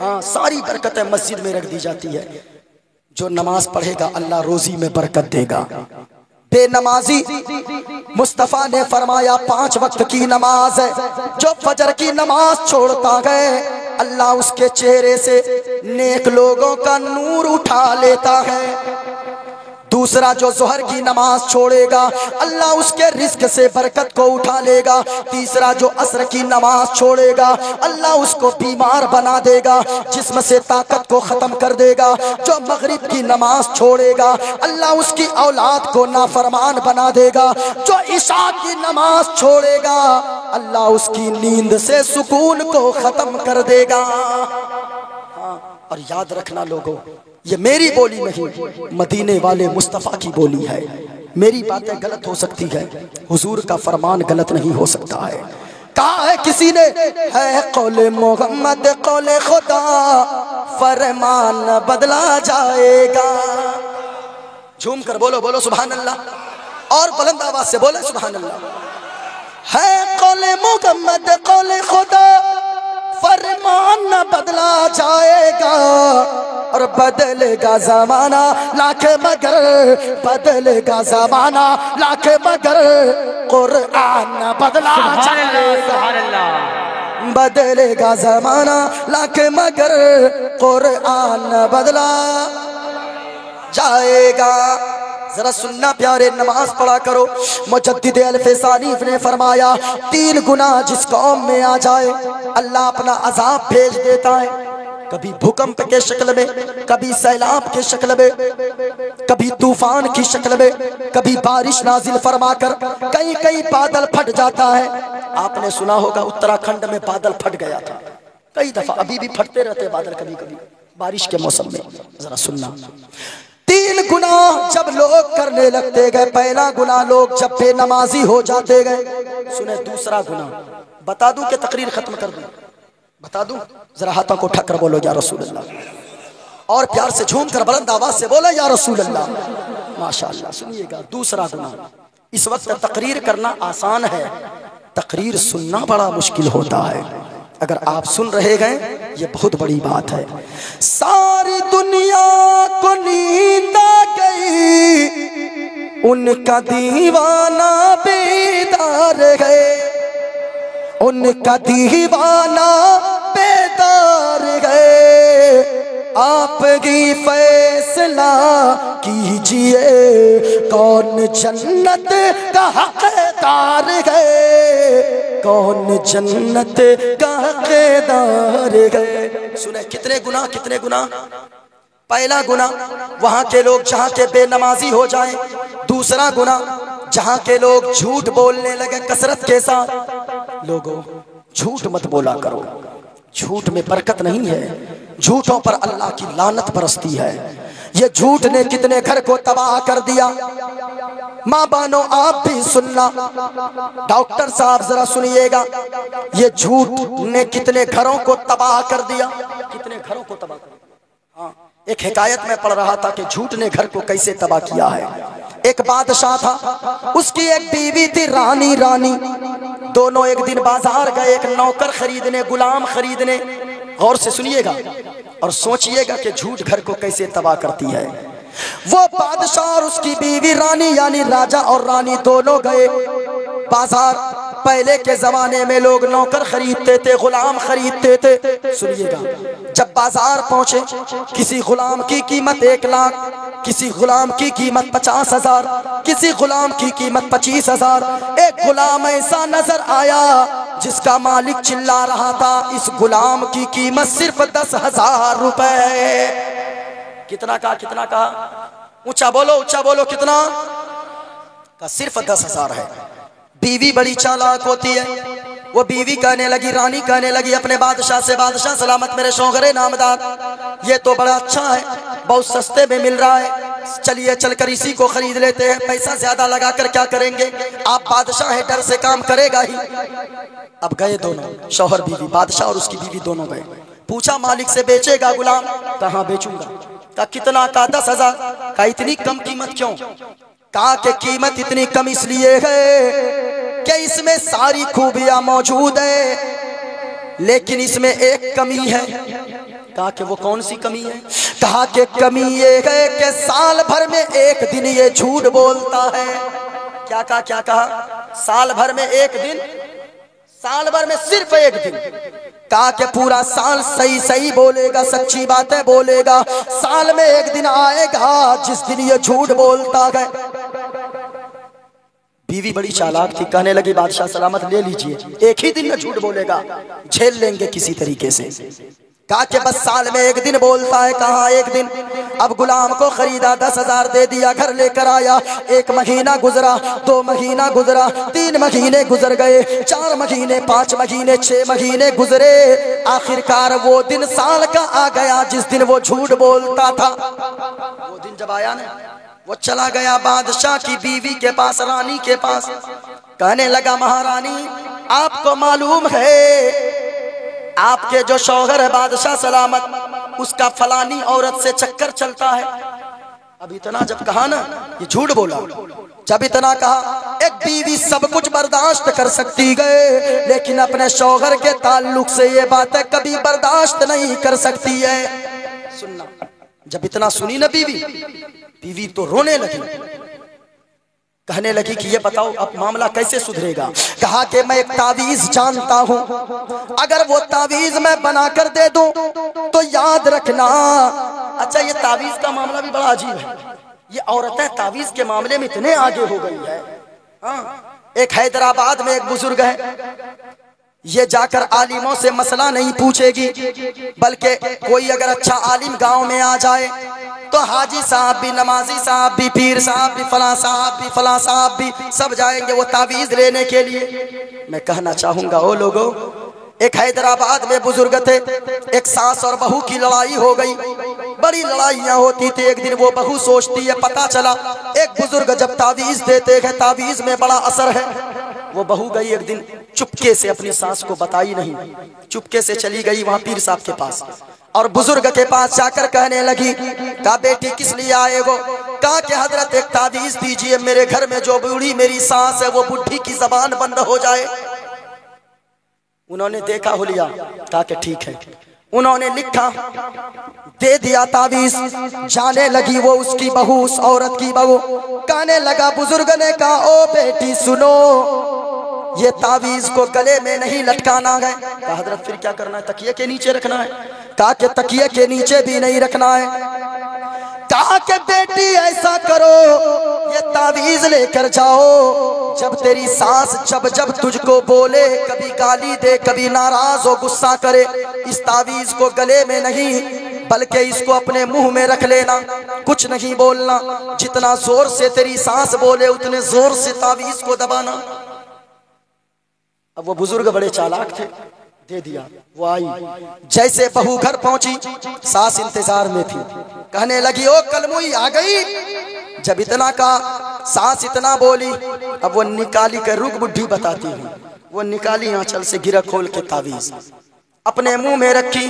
हाँ, सारी बरकतें मस्जिद में रख दी जाती है। जो नमाज पढ़ेगा अल्लाह रोजी में बरकत देगा। बेनमाजी मुस्तफ़ा ने फरमाया 5 वक्त की नमाज है, जो फजर की नमाज छोड़ता है अल्लाह उसके चेहरे से नेक लोगों का नूर उठा लेता है। दूसरा, जो जोहर की नमाज छोड़ेगा अल्लाह उसके रिस्क से बरकत को उठा लेगा। तीसरा, जो असर की नमाज छोड़ेगा अल्लाह उसको बीमार बना देगा, जिस्म से ताकत को ख़त्म कर देगा। जो मगरिब की नमाज छोड़ेगा अल्लाह उसकी औलाद को नाफरमान बना देगा। जो इशा की नमाज छोड़ेगा अल्लाह उसकी नींद से सुकून को ख़त्म कर देगा। हाँ, और याद रखना लोगों, ये मेरी बोली नहीं, मदीने वाले मुस्तफ़ा की बोली है। मेरी बातें गलत हो सकती है, हुजूर का फरमान गलत नहीं हो सकता है। कहा है किसी ने, है कौले मोहम्मद कौले खुदा, फरमान बदला जाएगा। झूम कर बोलो, बोलो सुभान अल्लाह, और बुलंद आवाज से बोले सुभान अल्लाह। है कौले मोहम्मद कौले खुदा, फरमान न बदला जाएगा, और बदलेगा जमाना लाख मगर, बदलेगा जमाना लाख मगर, कुरान न बदला जाएगा। बदलेगा जमाना लाख मगर, कुरान न बदला जाएगा। जरा सुनना प्यारे, नमाज पढ़ा करो। मुजद्दिद अल-फसानीफ ने फरमाया 3 गुना जिस कौम में आ जाए अल्लाह अपना अजाब भेज देता है। कभी भूकंप के शक्ल में, कभी सैलाब के शक्ल में, कभी तूफान की शक्ल में, कभी बारिश नाजिल फरमाकर कहीं कहीं बादल फट जाता है। आपने सुना होगा उत्तराखंड में बादल फट गया था कई दफा, अभी भी फटते रहते बादल कभी कभी बारिश के मौसम में। जरा सुनना, 3 गुना जब लोग करने लगते गए, पहला गुना लोग जब बेनमाजी हो जाते गए। सुने दूसरा गुना, बता दूं कि तकरीर खत्म कर दूं? बता दूं? जरा हाथों को उठाकर बोलो या रसूल अल्लाह, और प्यार से झूम कर बुलंद आवाज से बोलो या रसूल अल्लाह। माशाअल्लाह। सुनिएगा, दूसरा गुना। इस वक्त तकरीर करना आसान है, तकरीर सुनना बड़ा मुश्किल होता है। अगर आप सुन रहे गए ये बहुत बड़ी बात है। सारी दुनिया को नींद आ गई, उनका दीवाना बेदार है, उनका दीवाना बेदार है। आपकी फैसला कीजिए कौन जन्नत का हकदार है, कौन जन्नत का हकदार है। सुने कितने गुनाह, कितने गुनाह। पहला गुनाह वहां के लोग जहां के बेनमाजी हो जाएं। दूसरा गुनाह जहां के लोग झूठ बोलने लगे कसरत के साथ। लोगों झूठ मत बोला करो, झूठ में बरकत नहीं है, झूठों पर अल्लाह की लानत बरसती है। ये झूठ ने कितने घर को तबाह कर दिया। माँ बानो आप भी सुनना, डॉक्टर साहब जरा सुनिएगा, ये झूठ ने कितने घरों को तबाह कर दिया, कितने घरों को तबाह कर दिया। हाँ, एक हिकायत में पढ़ रहा था कि झूठ ने घर को कैसे तबाह किया है। एक बादशाह था, उसकी एक बीवी थी रानी। दोनों एक दिन बाजार गए एक नौकर खरीदने, गुलाम खरीदने। गौर से सुनिएगा और सोचिएगा कि झूठ घर को कैसे तबाह करती है। वो बादशाह और उसकी बीवी रानी यानी राजा और रानी दोनों गए बाजार। पहले के जमाने में लोग नौकर खरीदते थे, गुलाम खरीदते थे। सुनिएगा, जब बाजार पहुंचे किसी गुलाम की कीमत 1 लाख, किसी गुलाम की कीमत 50,000, किसी गुलाम की कीमत 25,000। एक गुलाम ऐसा नजर आया जिसका मालिक चिल्ला रहा था इस गुलाम की कीमत सिर्फ 10,000 रुपए। कितना कहा, कितना कहा? ऊंचा बोलो, ऊंचा बोलो। कितना का? सिर्फ 10,000 है। बीवी बड़ी चालाक होती है, वो बीवी कहने लगी, रानी कहने लगी अपने बादशाह से, बादशाह सलामत मेरे शौहरे नामदार, ये तो बड़ा अच्छा है, बहुत सस्ते में मिल रहा है, चलिए चलकर इसी को खरीद लेते हैं, पैसा ज्यादा लगाकर क्या करेंगे, आप बादशाह है, डर से काम करेगा ही। अब गए दोनों, शौहर बीवी, बादशाह और उसकी बीवी दोनों गए। पूछा मालिक से, बेचेगा गुलाम? कहाँ बेचूंगा। कहा कितना? का 10,000। का इतनी कम कीमत क्यों? कहा कि कीमत इतनी कम इसलिए है कि इसमें सारी खूबियां मौजूद है, लेकिन इसमें एक कमी है। कहा कि वो कौन सी कमी है? कहा कि कमी ये है कि साल भर में एक दिन ये झूठ बोलता है। क्या कहा, क्या कहा? साल भर में एक दिन, साल भर में सिर्फ एक दिन। कहा कि पूरा साल सही सही बोलेगा, सच्ची बातें बोलेगा, साल में एक दिन आएगा जिस दिन ये झूठ बोलता है। बीवी बड़ी चालाक थी, कहने लगी बादशाह सलामत ले लीजिए, एक ही दिन में झूठ बोलेगा, झेल लेंगे किसी तरीके से। कहा कि बस साल में एक दिन बोलता है। कहाँ एक दिन? अब गुलाम को खरीदा, 10,000 दे दिया, घर लेकर आया। 1 महीना गुजरा, 2 महीना गुजरा, 3 महीने गुजर गए, 4 महीने, 5 महीने, 6 महीने गुजरे। आखिरकार वो दिन साल का आ गया जिस दिन वो झूठ बोलता था। वो दिन जब आया ना, वो चला गया बादशाह की बीवी के पास, रानी के पास। कहने लगा महारानी, आपको मालूम है आपके जो शौहर है बादशाह सलामत, उसका फलानी औरत से चक्कर चलता है। अब इतना जब कहा ना, ये झूठ बोला। जब इतना कहा, एक बीवी सब कुछ बर्दाश्त कर सकती है, लेकिन अपने शौहर के ताल्लुक से ये बातें कभी बर्दाश्त नहीं कर सकती है। सुनना, जब इतना सुनी ना बीवी तो रोने लगी, कहने लगी कि ये बताओ अब मामला कैसे सुधरेगा। कहा कि मैं एक तावीज जानता हूँ, अगर वो तावीज मैं बनाकर दे दूं तो याद रखना। अच्छा, ये तावीज का मामला भी बड़ा अजीब है, ये औरतें तावीज के मामले में इतने आगे हो गई है। हाँ, एक हैदराबाद में एक बुजुर्ग है, ये जाकर आलिमों से मसला नहीं पूछेगी, बल्कि कोई अगर अच्छा आलिम गांव में आ जाए तो हाजी साहब भी, नमाजी साहब भी, पीर साहब भी, फला साहब भी, फला साहब भी, सब जाएंगे वो तावीज लेने के लिए। मैं कहना चाहूंगा ओ लोगों, एक हैदराबाद में बुजुर्ग थे, एक सास और बहू की लड़ाई हो गई, बड़ी लड़ाइयां होती थी। एक दिन वो बहू सोचती है, पता चला एक बुजुर्ग जब तावीज देते हैं तावीज में बड़ा असर है। वो बहू गई एक दिन, चुपके से अपनी सास को बताई नहीं, चुपके से चली गई वहां पीर साहब के पास, और बुजुर्ग के पास जाकर कहने लगी, कहा बेटी किस लिए आए हो? कहा कि हजरत एक तावीज दीजिए, मेरे घर में जो बूढ़ी मेरी सास है वो बुढ़ी की जबान बंद हो जाए। उन्होंने देखा हुलिया, कहा कि ठीक है। उन्होंने लिखा, दे दिया तावीज। जाने लगी वो उसकी बहू, उस औरत की बहू। कहने लगा, बुजुर्ग ने कहा, ओ बेटी सुनो, ये तावीज को गले में नहीं लटकाना है। कहा हजरत फिर क्या करना है? तकिए के नीचे रखना है। कहा कि तकिए के नीचे भी नहीं रखना है। कहा कि बेटी ऐसा करो, ये तावीज लेकर जाओ, जब तेरी सास जब जब तुझको बोले, कभी गाली दे, कभी नाराज हो, गुस्सा करे, इस तावीज को गले में नहीं बल्कि इसको अपने मुंह में रख लेना, कुछ नहीं बोलना। जितना जोर से तेरी सास बोले उतने जोर से तावीज को दबाना। अब वो बुजुर्ग बड़े चालाक थे, दे दिया। वो आई, जैसे बहू घर पहुंची, सास इंतजार में थी। कहने लगी, ओ कलमुई आ गई। जब इतना का सास इतना बोली, अब वो निकाली कर रुक बुढ़ी बताती हूँ, वो निकाली आंचल से गिरा खोल के तावीज, अपने मुंह में रखी।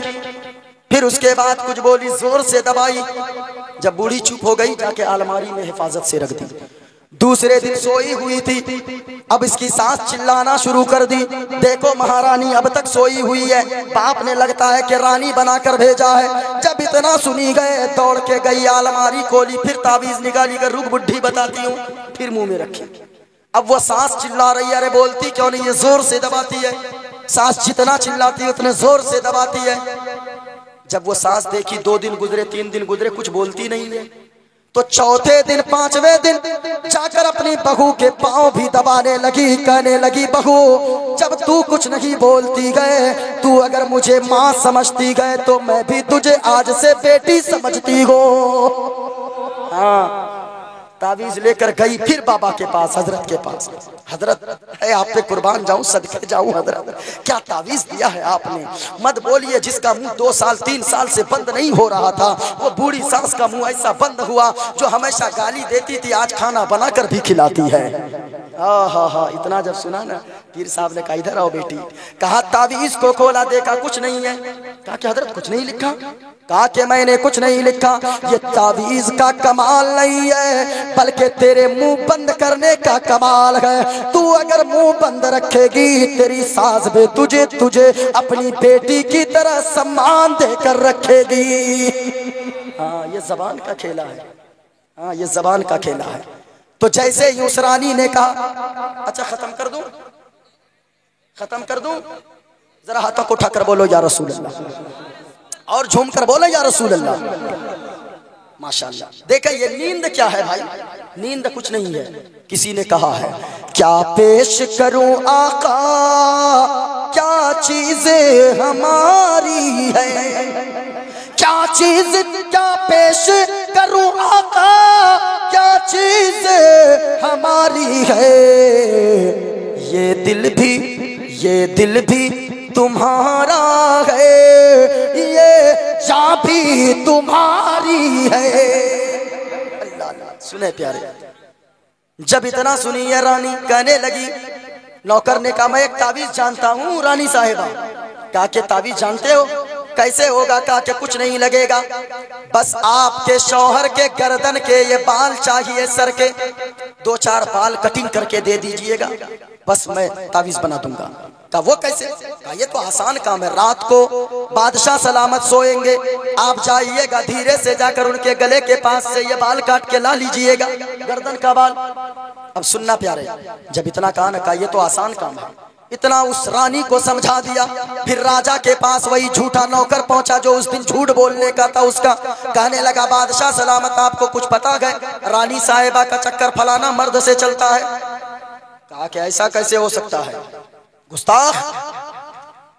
फिर उसके बाद कुछ बोली, जोर से दबाई। जब बूढ़ी चुप हो गई, जाके अलमारी में हिफाजत से रख दी। दूसरे दिन सोई हुई थी, अब इसकी सास चिल्लाना शुरू कर दी, देखो महारानी अब तक सोई हुई है, बाप ने लगता है कि रानी बनाकर भेजा है। जब इतना सुनी गए, दौड़ के गई, अलमारी खोली, फिर तावीज निकाली कर रुक बुढ़ी बताती हूँ, फिर मुंह में रखी। अब वो सास चिल्ला रही है, अरे बोलती क्यों नहीं? ये जोर से दबाती है। सास जितना चिल्लाती है उतने जोर से दबाती है। जब वो सास देखी, 2 दिन गुजरे, 3 दिन गुजरे, कुछ बोलती नहीं है, तो चौथे दिन, 5वें दिन जाकर अपनी बहू के पांव भी दबाने लगी। कहने लगी, बहू जब तू कुछ नहीं बोलती गए, तू अगर मुझे माँ समझती गए, तो मैं भी तुझे आज से बेटी समझती हो। हाँ, तावीज लेकर गई फिर बाबा के पास, हजरत के पास। हजरत है आप पे कुर्बान जाऊं, सदके जाऊं हजरत, क्या तावीज दिया है आपने? मत बोलिए, जिसका मुंह 2 साल 3 साल से बंद नहीं हो रहा था, वो बूढ़ी सास का मुंह ऐसा बंद हुआ, जो हमेशा गाली देती थी आज खाना बनाकर भी खिलाती है। हा, इतना जब सुना ना, पीर साहब ने कहा, इधर आओ बेटी। कहा तावीज को खोला, देखा कुछ नहीं है। कहा कि हजरत कुछ नहीं लिखा? कहा कि मैंने कुछ नहीं लिखा। ये तावीज का कमाल नहीं है, बल्कि तेरे मुंह बंद करने का कमाल है। तू अगर मुंह बंद रखेगी, तेरी सास भी तुझे अपनी बेटी की तरह सम्मान देकर रखेगी। हाँ, ये जबान का खेला है। हाँ, ये जबान का खेला है। तो जैसे ही उस रानी ने कहा, अच्छा खत्म कर दूं, खत्म कर दूं, जरा हाथों को उठाकर बोलो या रसूल अल्लाह, और झूम कर बोलो या रसूल अल्लाह। माशाअल्लाह। देखा, ये नींद क्या है भाई? नींद कुछ नहीं है। किसी ने कहा है, क्या पेश करूं आका, क्या चीजें हमारी है, क्या चीज क्या पेश करूं आका, क्या चीज हमारी है। ये दिल भी तुम्हारा है, ये जान भी तुम्हारी है। अल्लाह अल्लाह। सुने प्यारे, जब इतना सुनी है रानी, कहने लगी, नौकर ने कहा, मैं एक तावीज जानता हूँ रानी साहिबा। कहा कि तावीज जानते हो? कैसे होगा? कहा कि कुछ नहीं लगेगा, बस आपके शौहर के गर्दन के ये बाल चाहिए, सर के 2-4 बाल कटिंग करके दे दीजिएगा, बस मैं तावीज बना दूंगा। कहा वो कैसे? कहा ये तो आसान काम है। रात को बादशाह सलामत सोएंगे, आप जाइएगा, धीरे से जाकर उनके गले के पास से ये बाल काट के ला लीजिएगा, गर्दन का बाल। अब सुनना प्यारे, जब इतना कहा ना, कहा ये तो आसान काम है, इतना उस रानी को समझा दिया। फिर राजा के पास वही झूठा नौकर पहुंचा जो उस दिन झूठ बोलने का था उसका। कहने लगा, बादशाह सलामत, आपको कुछ पता है? रानी साहिबा का चक्कर फलाना मर्द से चलता है। कहा कि ऐसा कैसे हो सकता है, गुस्ताख।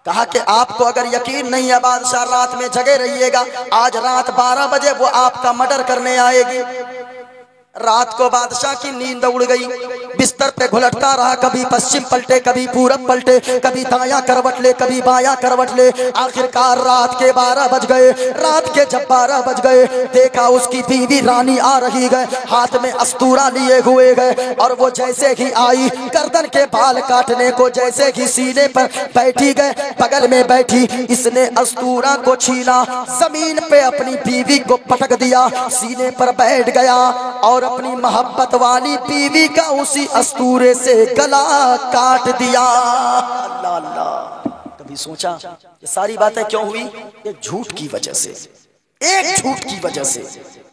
कहा कि आपको अगर यकीन नहीं है बादशाह, रात में जगे रहिएगा, आज रात 12 बजे वो आपका मर्डर करने आएगी। रात को बादशाह की नींद उड़ गई, बिस्तर पे घुलटता रहा, कभी पश्चिम पलटे, कभी पूरब पलटे, कभी दायां करवट ले, कभी बायां करवट ले। आखिरकार रात के 12 बज गए। रात के जब 12 बज गए, देखा उसकी बीवी रानी आ रही गए, हाथ में अस्तूरा लिए हुए गए, और वो जैसे ही आई, गर्दन के बाल काटने को जैसे ही सीने पर बैठी गए, बगल में बैठी, इसने अस्तूरा को छीना, जमीन पे अपनी बीवी को पटक दिया, सीने पर बैठ गया और अपनी मोहब्बत वाली बीवी का उसी अस्तूरे से गला काट दिया। अल्लाह अल्लाह। कभी सोचा ये सारी बातें क्यों हुई? एक झूठ की वजह से, एक झूठ की वजह से।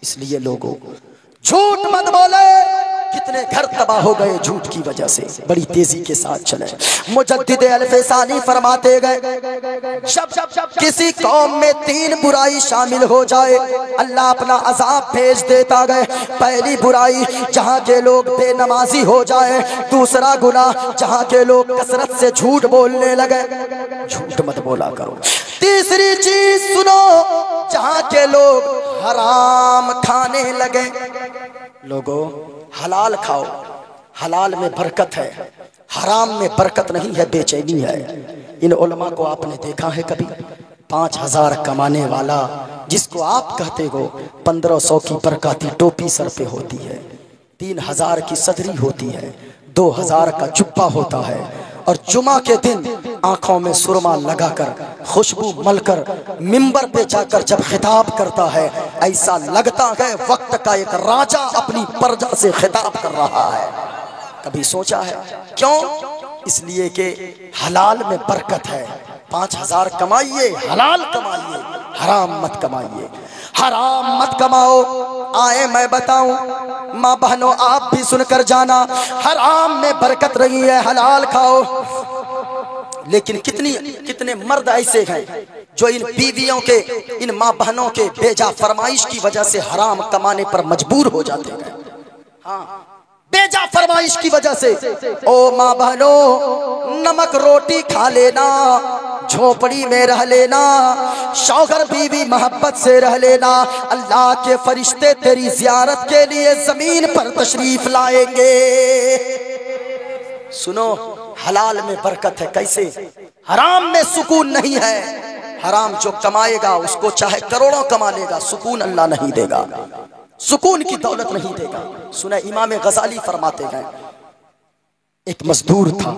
इसलिए लोगों झूठ मत बोले। कितने घर तबाह हो गए झूठ की वजह से। बड़ी तेजी के साथ चले। मुजद्दिद अल-फसानी फरमाते गए, जब किसी कौम में 3 बुराई शामिल हो जाए अल्लाह अपना अजाब भेज देता गए। पहली बुराई जहाँ के लोग बेनमाजी हो जाए, दूसरा गुनाह जहाँ के लोग कसरत से झूठ बोलने लगे, झूठ मत बोला करो। तीसरी चीज सुनो, जहाँ के लोग हराम खाने लगे। लोगों हलाल खाओ, हलाल में बरकत है, हराम में बरकत नहीं है, बेचैनी है। इन उलमा को आपने देखा है कभी? 5,000 कमाने वाला जिसको आप कहते हो, 1500 की बरकाती टोपी सर पे होती है, 3,000 की सदरी होती है, 2,000 का जुब्बा होता है, और जुमा के दिन आंखों में सुरमा लगाकर खुशबू मलकर मिंबर पे जाकर जब खिताब करता है, ऐसा लगता है वक्त का एक राजा अपनी प्रजा से खिताब कर रहा है। कभी सोचा है क्यों? इसलिए कि हलाल में बरकत है। 5,000 कमाइए, हलाल कमाइए, हराम मत कमाइए, हराम मत कमाओ। आए मैं बताऊं, माँ बहनों आप भी सुनकर जाना, हराम में बरकत रही है, हलाल खाओ। लेकिन कितने मर्द ऐसे हैं जो इन बीवियों के, इन माँ बहनों के बेजा फरमाइश की वजह से हराम कमाने पर मजबूर हो जाते हैं। हाँ, बेजा फरमाइश की वजह से। ओ माँ बहनों, नमक रोटी खा लेना, झोपड़ी में रह लेना, शौहर बीवी मोहब्बत से रह लेना, अल्लाह के फरिश्ते तेरी जियारत के लिए जमीन पर तशरीफ लाएंगे। सुनो, हलाल में बरकत है। कैसे? हराम में सुकून नहीं है। हराम जो कमाएगा उसको चाहे करोड़ों कमा लेगा, सुकून अल्लाह नहीं देगा, सुकून की दौलत नहीं देगा। सुना, इमाम गजाली फरमाते हैं, एक मजदूर था,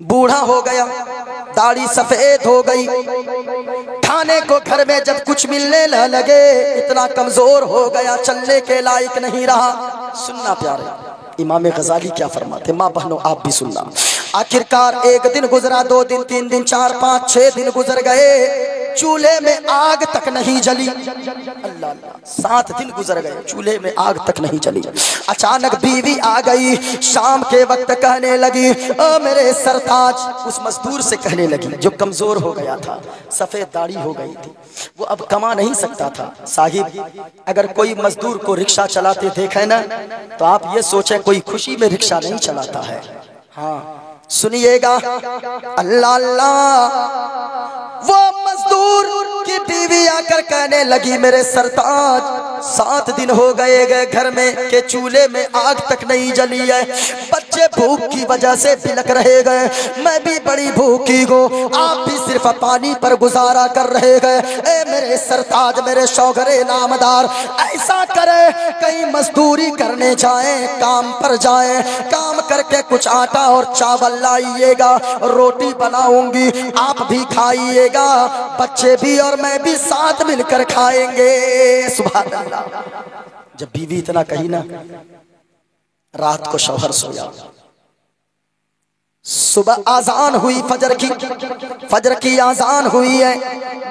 बूढ़ा हो गया, दाढ़ी सफेद हो गई, खाने को घर में जब कुछ मिलने न लगे इतना कमजोर हो गया, चलने के लायक नहीं रहा। सुनना प्यारे, इमाम गजाली क्या फरमाते, माँ बहनों आप भी सुनना। आखिरकार 1 दिन गुजरा, 2 दिन, 3 दिन, 4, 5, 6 दिन गुजर गए, चूल्हे में आग तक नहीं जली। अल्लाह अल्लाह, 7 दिन गुजर गए, चूल्हे में आग तक नहीं जली। अचानक बीवी आ गई, शाम के वक्त कहने लगी, ओ मेरे सरताज, उस मजदूर से कहने लगी जो कमजोर हो गया था, सफेद दाढ़ी हो गई थी, वो अब कमा नहीं सकता था। साहिब, अगर कोई मजदूर को रिक्शा चलाते देखे ना तो आप ये सोचे कोई खुशी में रिक्शा नहीं चलाता है। हाँ सुनिएगा, अल्लाह अल्लाह, वो मजदूर की बीवी आकर कहने लगी, मेरे सरताज 7 दिन हो गए घर में के चूल्हे में आग तक नहीं जली है, बच्चे भूख की वजह से बिलक रहे गए, मैं भी बड़ी भूखी हूँ, आप भी सिर्फ पानी पर गुजारा कर रहे गए। ए मेरे सरताज, मेरे शौहरे नामदार, ऐसा करे कहीं मजदूरी करने जाए, काम पर जाए, काम करके कुछ आटा और चावल लाइएगा, रोटी बनाऊंगी, आप भी खाइएगा, बच्चे भी और मैं भी साथ मिलकर खाएंगे। सुभान अल्लाह। जब बीवी इतना कही ना, रात को शौहर सोया, सुबह आजान हुई, फजर की आजान हुई है,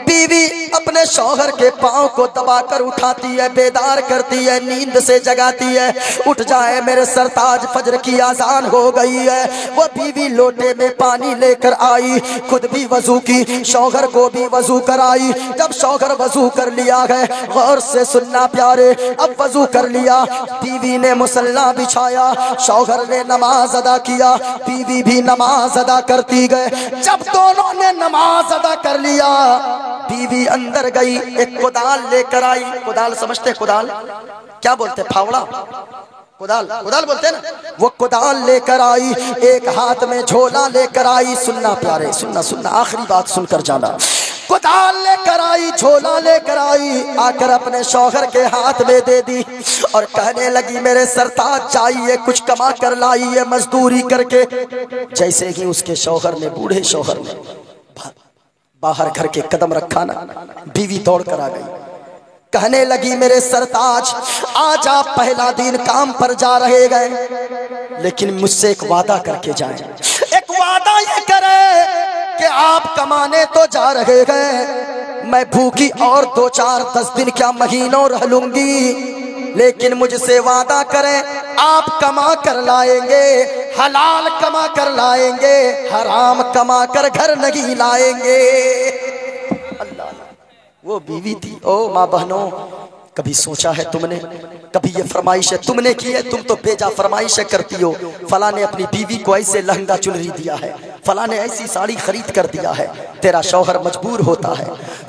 बीवी अपने शौहर के पांव को दबाकर उठाती है, बेदार करती है, नींद से जगाती है, उठ जाए मेरे सरताज, फजर की आजान हो गई है। वो बीवी लोटे में पानी लेकर आई, खुद भी वजू की, शौहर को भी वजू कराई। जब शौहर वजू कर लिया है, गौर से सुनना प्यारे, अब वजू कर लिया, बीवी ने मुसल्ला बिछाया, शौहर ने नमाज अदा किया, बीवी भी नमाज अदा करती गए। जब दोनों ने नमाज अदा कर लिया, बीवी अंदर गई, एक कुदाल लेकर आई। कुदाल समझते हैं? कुदाल क्या बोलते हैं? फावड़ा, कुदाल बोलते हैं ना। वो कुदाल लेकर आई, एक हाथ में झोला लेकर आई। सुनना प्यारे, सुनना, आखिरी बात सुनकर जाना। कुदाल लेकर आई, झोला लेकर आई, आकर अपने शौहर के हाथ में दे दी और कहने लगी, मेरे सरताज चाहिए, कुछ कमा कर लाइए मजदूरी करके। जैसे ही उसके शौहर ने, बूढ़े शौहर ने बाहर घर के कदम रखा ना, बीवी दौड़ कर आ गई, कहने लगी, मेरे सरताज आज आप पहला दिन काम पर जा रहे गए, लेकिन मुझसे एक वादा करके जाएं। एक वादा ये करे कि आप कमाने तो जा रहे हैं, मैं भूखी और 2-4-10 दिन क्या महीनों रह लूंगी, लेकिन मुझसे वादा करें आप कमा कर लाएंगे, हलाल कमा कर लाएंगे, हराम कमा कर घर नहीं लाएंगे। अल्लाह, वो बीवी थी। ओ माँ बहनों, कभी सोचा है तुमने, कभी ये फरमाइश तुमने की है? तुम तो बेजा फरमाइशें करती हो। फला ने अपनी बीवी को ऐसे लहंगा चुनरी दिया है, फला ने ऐसी साड़ी खरीद कर दिया है। तेरा शौहर मजबूर होता है,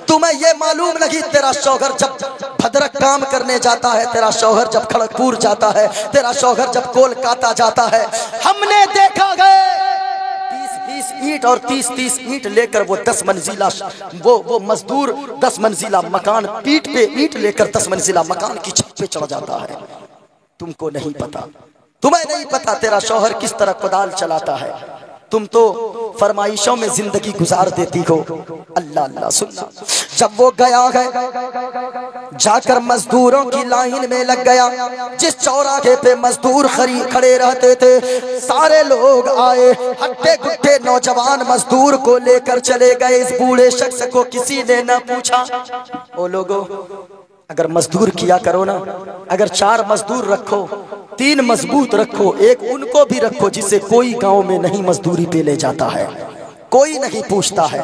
तुम्हें ये मालूम नहीं तेरा शौहर जब भद्रक काम करने जाता है, तेरा शौहर जब खड़गपुर जाता है, तेरा शौहर जब कोलकाता जाता है, हमने देखा गए 20 ईंट और 30 ईंट लेकर वो 10 मंजिला वो मजदूर 10 मंजिला मकान, पीठ पे ईंट लेकर 10 मंजिला मकान की छत पे चढ़ जाता है। तुमको नहीं पता, तुम्हें नहीं पता तेरा शौहर किस तरह कुदाल चलाता है। तुम तो फरमाइशों में जिंदगी गुजार देती हो। अल्लाह अल्लाह सुनना, जब वो गया है जाकर मजदूरों की लाइन में लग गया, जिस चौराहे पे मजदूर खड़े रहते थे, सारे लोग आए, हट्टे गुट्टे नौजवान मजदूर को लेकर चले गए। इस बूढ़े शख्स को किसी ने न पूछा, ओ लोगों अगर मजदूर किया करो ना, अगर 4 मजदूर रखो, 3 मजबूत रखो, एक उनको भी रखो जिसे कोई गांव में नहीं मजदूरी पे ले जाता है, कोई नहीं पूछता है।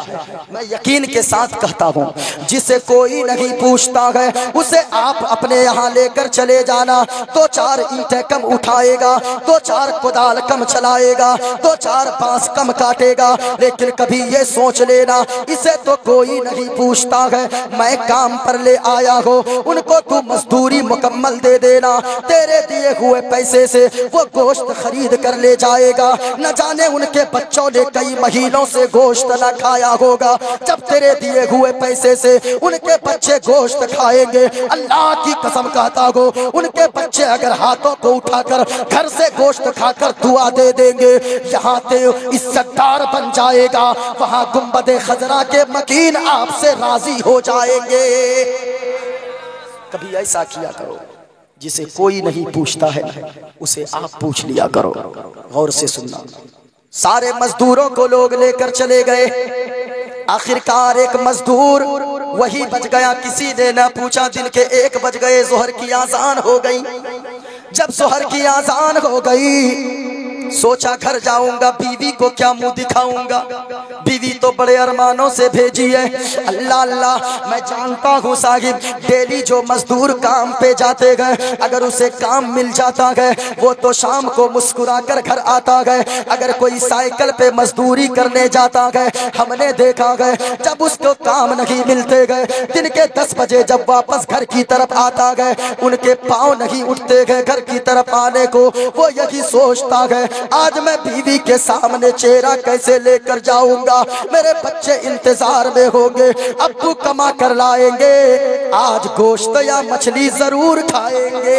मैं यकीन के साथ कहता हूँ, जिसे कोई नहीं पूछता है उसे आप अपने यहाँ लेकर चले जाना। 2-4 ईंटें कम उठाएगा, 2-4 कुदाल कम चलाएगा, 2-4 बांस कम काटेगा, लेकिन कभी ये सोच लेना इसे तो कोई नहीं पूछता है। मैं काम पर ले आया हो, उनको तू मजदूरी मुकम्मल दे देना, तेरे दिए हुए पैसे से वो गोश्त खरीद कर ले जाएगा। न जाने उनके बच्चों ने कई महीनों से गोश्त न खाया होगा, जब तेरे दिए हुए पैसे से उनके बच्चे गोश्त खाएंगे, अल्लाह की कसम कहता हो, उनके बच्चे अगर हाथों को उठाकर घर से गोश्त खाकर दुआ दे देंगे, यहाँ ते इज्जतदार बन जाएगा, वहाँ गुंबदे खजरा के मकीन आपसे राजी हो जाएंगे। कभी ऐसा किया करो, जिसे कोई नहीं पूछता है उसे आप पूछ लिया करो। गौर से सुनना, सारे मजदूरों को लोग लेकर चले गए, आखिरकार एक मजदूर वही बच गया, किसी ने न पूछा। दिन के 1 बज गए, जोहर की आजान हो गई। जब जोहर की आजान हो गई, सोचा घर जाऊंगा, बीवी को क्या मुंह दिखाऊंगा, बीवी तो बड़े अरमानों से भेजी है। अल्लाह अल्लाह, मैं जानता हूँ साहिब, डेली जो मजदूर काम पे जाते गए, अगर उसे काम मिल जाता है वो तो शाम को मुस्कुरा कर घर आता है। अगर कोई साइकिल पे मजदूरी करने जाता है, हमने देखा है जब उसको काम नहीं मिलते गए, दिन के 10 बजे जब वापस घर की तरफ आता है, उनके पाँव नहीं उठते गए घर की तरफ आने को। वो यही सोचता है आज मैं बीवी के सामने चेहरा कैसे लेकर जाऊंगा, मेरे बच्चे इंतजार में होंगे, अब्बू कमा कर लाएंगे, आज गोश्त या मछली जरूर खाएंगे।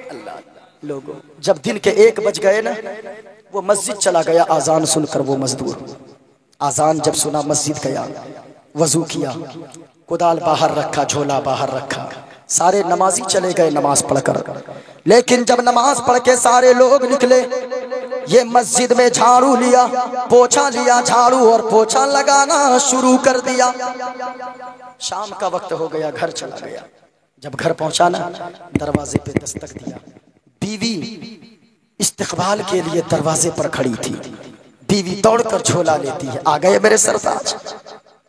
अल्लाह लोगों, जब दिन के 1 बज गए ना, वो मस्जिद चला गया आजान सुनकर। वो मजदूर आजान जब सुना मस्जिद गया, वजू किया, कुदाल बाहर रखा, झोला बाहर रखा, सारे नमाजी चले गए नमाज पढ़कर। लेकिन जब नमाज पढ़ के सारे लोग निकले, ये मस्जिद में झाड़ू लिया, पोछा लिया, झाड़ू और पोछा लगाना शुरू कर दिया। शाम का वक्त हो गया, घर चला गया। जब घर पहुंचा ना, दरवाजे पे दस्तक दिया, बीवी इस्तकबाल के लिए दरवाजे पर खड़ी थी। बीवी दौड़कर झोला लेती है, आ गए मेरे सरताज,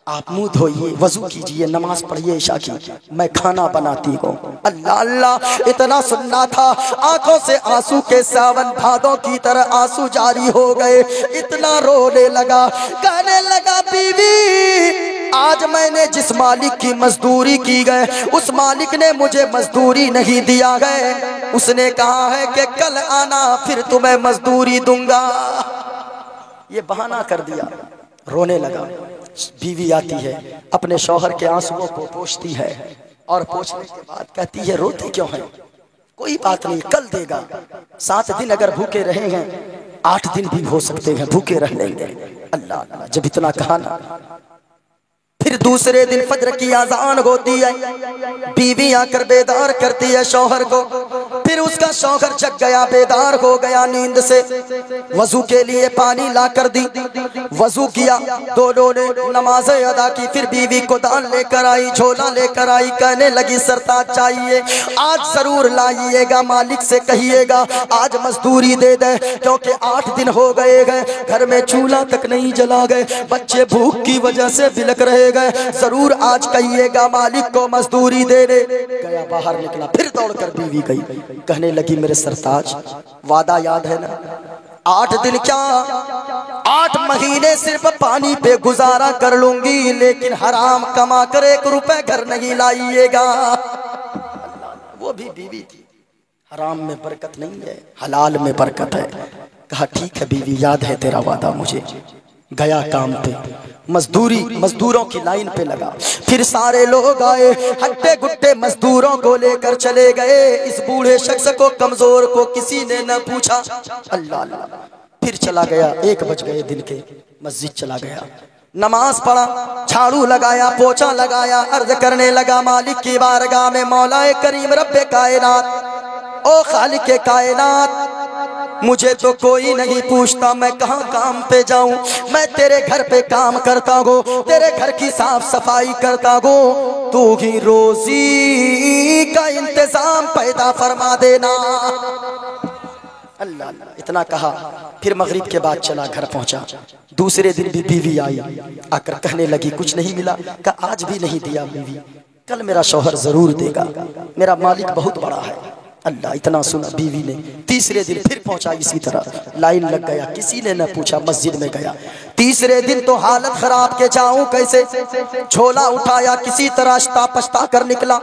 आप मुंह धोइए, वजू कीजिए, नमाज पढ़िए ईशा की, मैं खाना बनाती हूँ। अल्लाह अल्लाह, इतना सुनना था, आंखों से आंसू के सावन भादों की तरह आंसू जारी हो गए। इतना रोने लगा, कहने लगा बीवी आज मैंने जिस मालिक की मजदूरी की गए, उस मालिक ने मुझे मजदूरी नहीं दिया गए, उसने कहा है कि कल आना फिर तुम्हें मजदूरी दूंगा। ये बहाना कर दिया, रोने लगा। बीवी आती है, अपने शौहर के आंसुओं को पोंछती है और पोंछने के बाद कहती है रोते क्यों हैं, कोई बात नहीं कल देगा। 7 दिन अगर भूखे रहे हैं, 8 दिन भी हो सकते हैं भूखे रह लेंगे। अल्लाह अल्लाह, जब इतना कहा ना, फिर दूसरे दिन फजर की आजान होती है, बीवी आकर बेदार करती है शौहर को। फिर फिर उसका शौहर जग गया, बेदार हो गया नींद से, वजू के लिए पानी ला कर दी, वजू किया, दोनों ने नमाज अदा की। फिर बीवी को दान लेकर आई, झोला लेकर आई, कहने लगी सरताज चाहिए आज जरूर लाइएगा, मालिक से कहिएगा आज मजदूरी दे दे, क्योंकि 8 दिन हो गए गए, घर में चूल्हा तक नहीं जला गए, बच्चे भूख की वजह से बिलक रहे गए, जरूर आज कहिएगा मालिक को मजदूरी दे दे। गया बाहर निकला, फिर दौड़कर बीवी गई, कहने लगी मेरे सरताज वादा याद है ना, 8 दिन क्या 8 महीने सिर्फ पानी पे गुजारा कर लूंगी, लेकिन हराम कमा कर 1 रुपए घर नहीं लाइएगा। वो भी बीवी थी, हराम में बरकत नहीं है, हलाल में बरकत है। कहा ठीक है बीवी, याद है तेरा वादा मुझे। गया काम पे, मजदूरों की लाइन पे लगा। फिर सारे लोग आए, हट्टे गुट्टे मजदूरों को लेकर चले गए। इस बूढ़े शख्स को, कमजोर को किसी ने न पूछा। अल्लाह अल्लाह। फिर चला गया, 1 बज गए दिन के, मस्जिद चला गया, नमाज पढ़ा, झाड़ू लगाया, पोछा लगाया, अर्ज करने लगा मालिक की बारगाह में, मौलाए करीम रब्बे कायनात, ओ खालिक कायनात, मुझे तो कोई नहीं पूछता मैं कहाँ काम पे जाऊं, मैं तेरे घर पे काम करता हूँ, तेरे घर की साफ सफाई करता हूँ, तू ही रोजी का इंतजाम पैदा फरमा देना। अल्लाह अल्लाह। इतना कहा, फिर मगरिब के बाद चला, घर पहुंचा। दूसरे दिन भी बीवी आई, आकर कहने लगी कुछ नहीं मिला। कहा आज भी नहीं दिया बीवी, कल मेरा शौहर जरूर देगा, मेरा मालिक बहुत बड़ा है। अल्लाह। इतना सुना बीवी ने। तीसरे दिन फिर पहुंचा, इसी तरह लाइन लग गया, किसी ने न पूछा, मस्जिद में गया। तीसरे दिन तो हालत खराब के जाऊं कैसे, झोला उठाया, किसी तरह अश्ता पछता कर निकला,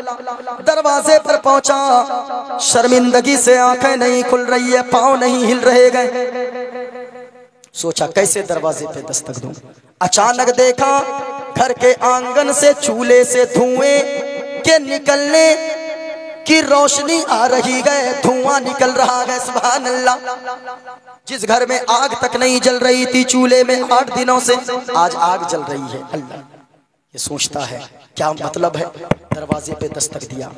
दरवाजे पर पहुंचा, शर्मिंदगी से आंखें नहीं खुल रही है, पांव नहीं हिल रहे गए। सोचा कैसे दरवाजे पे दस्तक दूं। अचानक देखा घर के आंगन से, चूल्हे से धुएं के निकलने की रोशनी आ रही है, धुआं निकल रहा है। सुभान अल्लाह। जिस घर में आग तक नहीं जल रही थी चूल्हे में 8 दिनों से, आज आग जल रही है। अल्लाह। ये सोचता है क्या मतलब है। दरवाजे पे दस्तक दिया,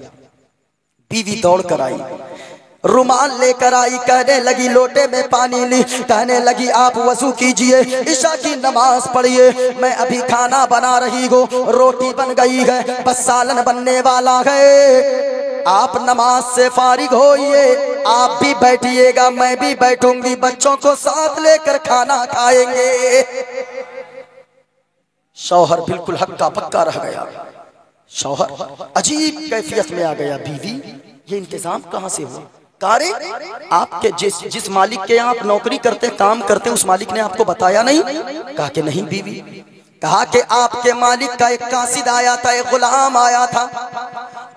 बीवी दौड़ कर आई, रुमाल लेकर आई, कहने लगी लोटे में पानी ली, कहने लगी आप वजू कीजिए, ईशा की नमाज पढ़िए, मैं अभी खाना बना रही हूँ, रोटी बन गई है, बस सालन बनने वाला है, आप नमाज से फारिग होइए, आप भी बैठिएगा, मैं भी बैठूंगी, बच्चों को साथ लेकर खाना खाएंगे। शौहर बिल्कुल हक्का पक्का रह गया। शौहर अजीब कैफियत में आ गया, बीवी ये इंतजाम कहाँ से हुआ। कारे आपके जिस मालिक के यहाँ आप नौकरी करते, काम करते, उस मालिक ने आपको बताया नहीं। कहा कि नहीं बीवी। कहा कि आपके मालिक का एक कासिद आया था, एक गुलाम आया था,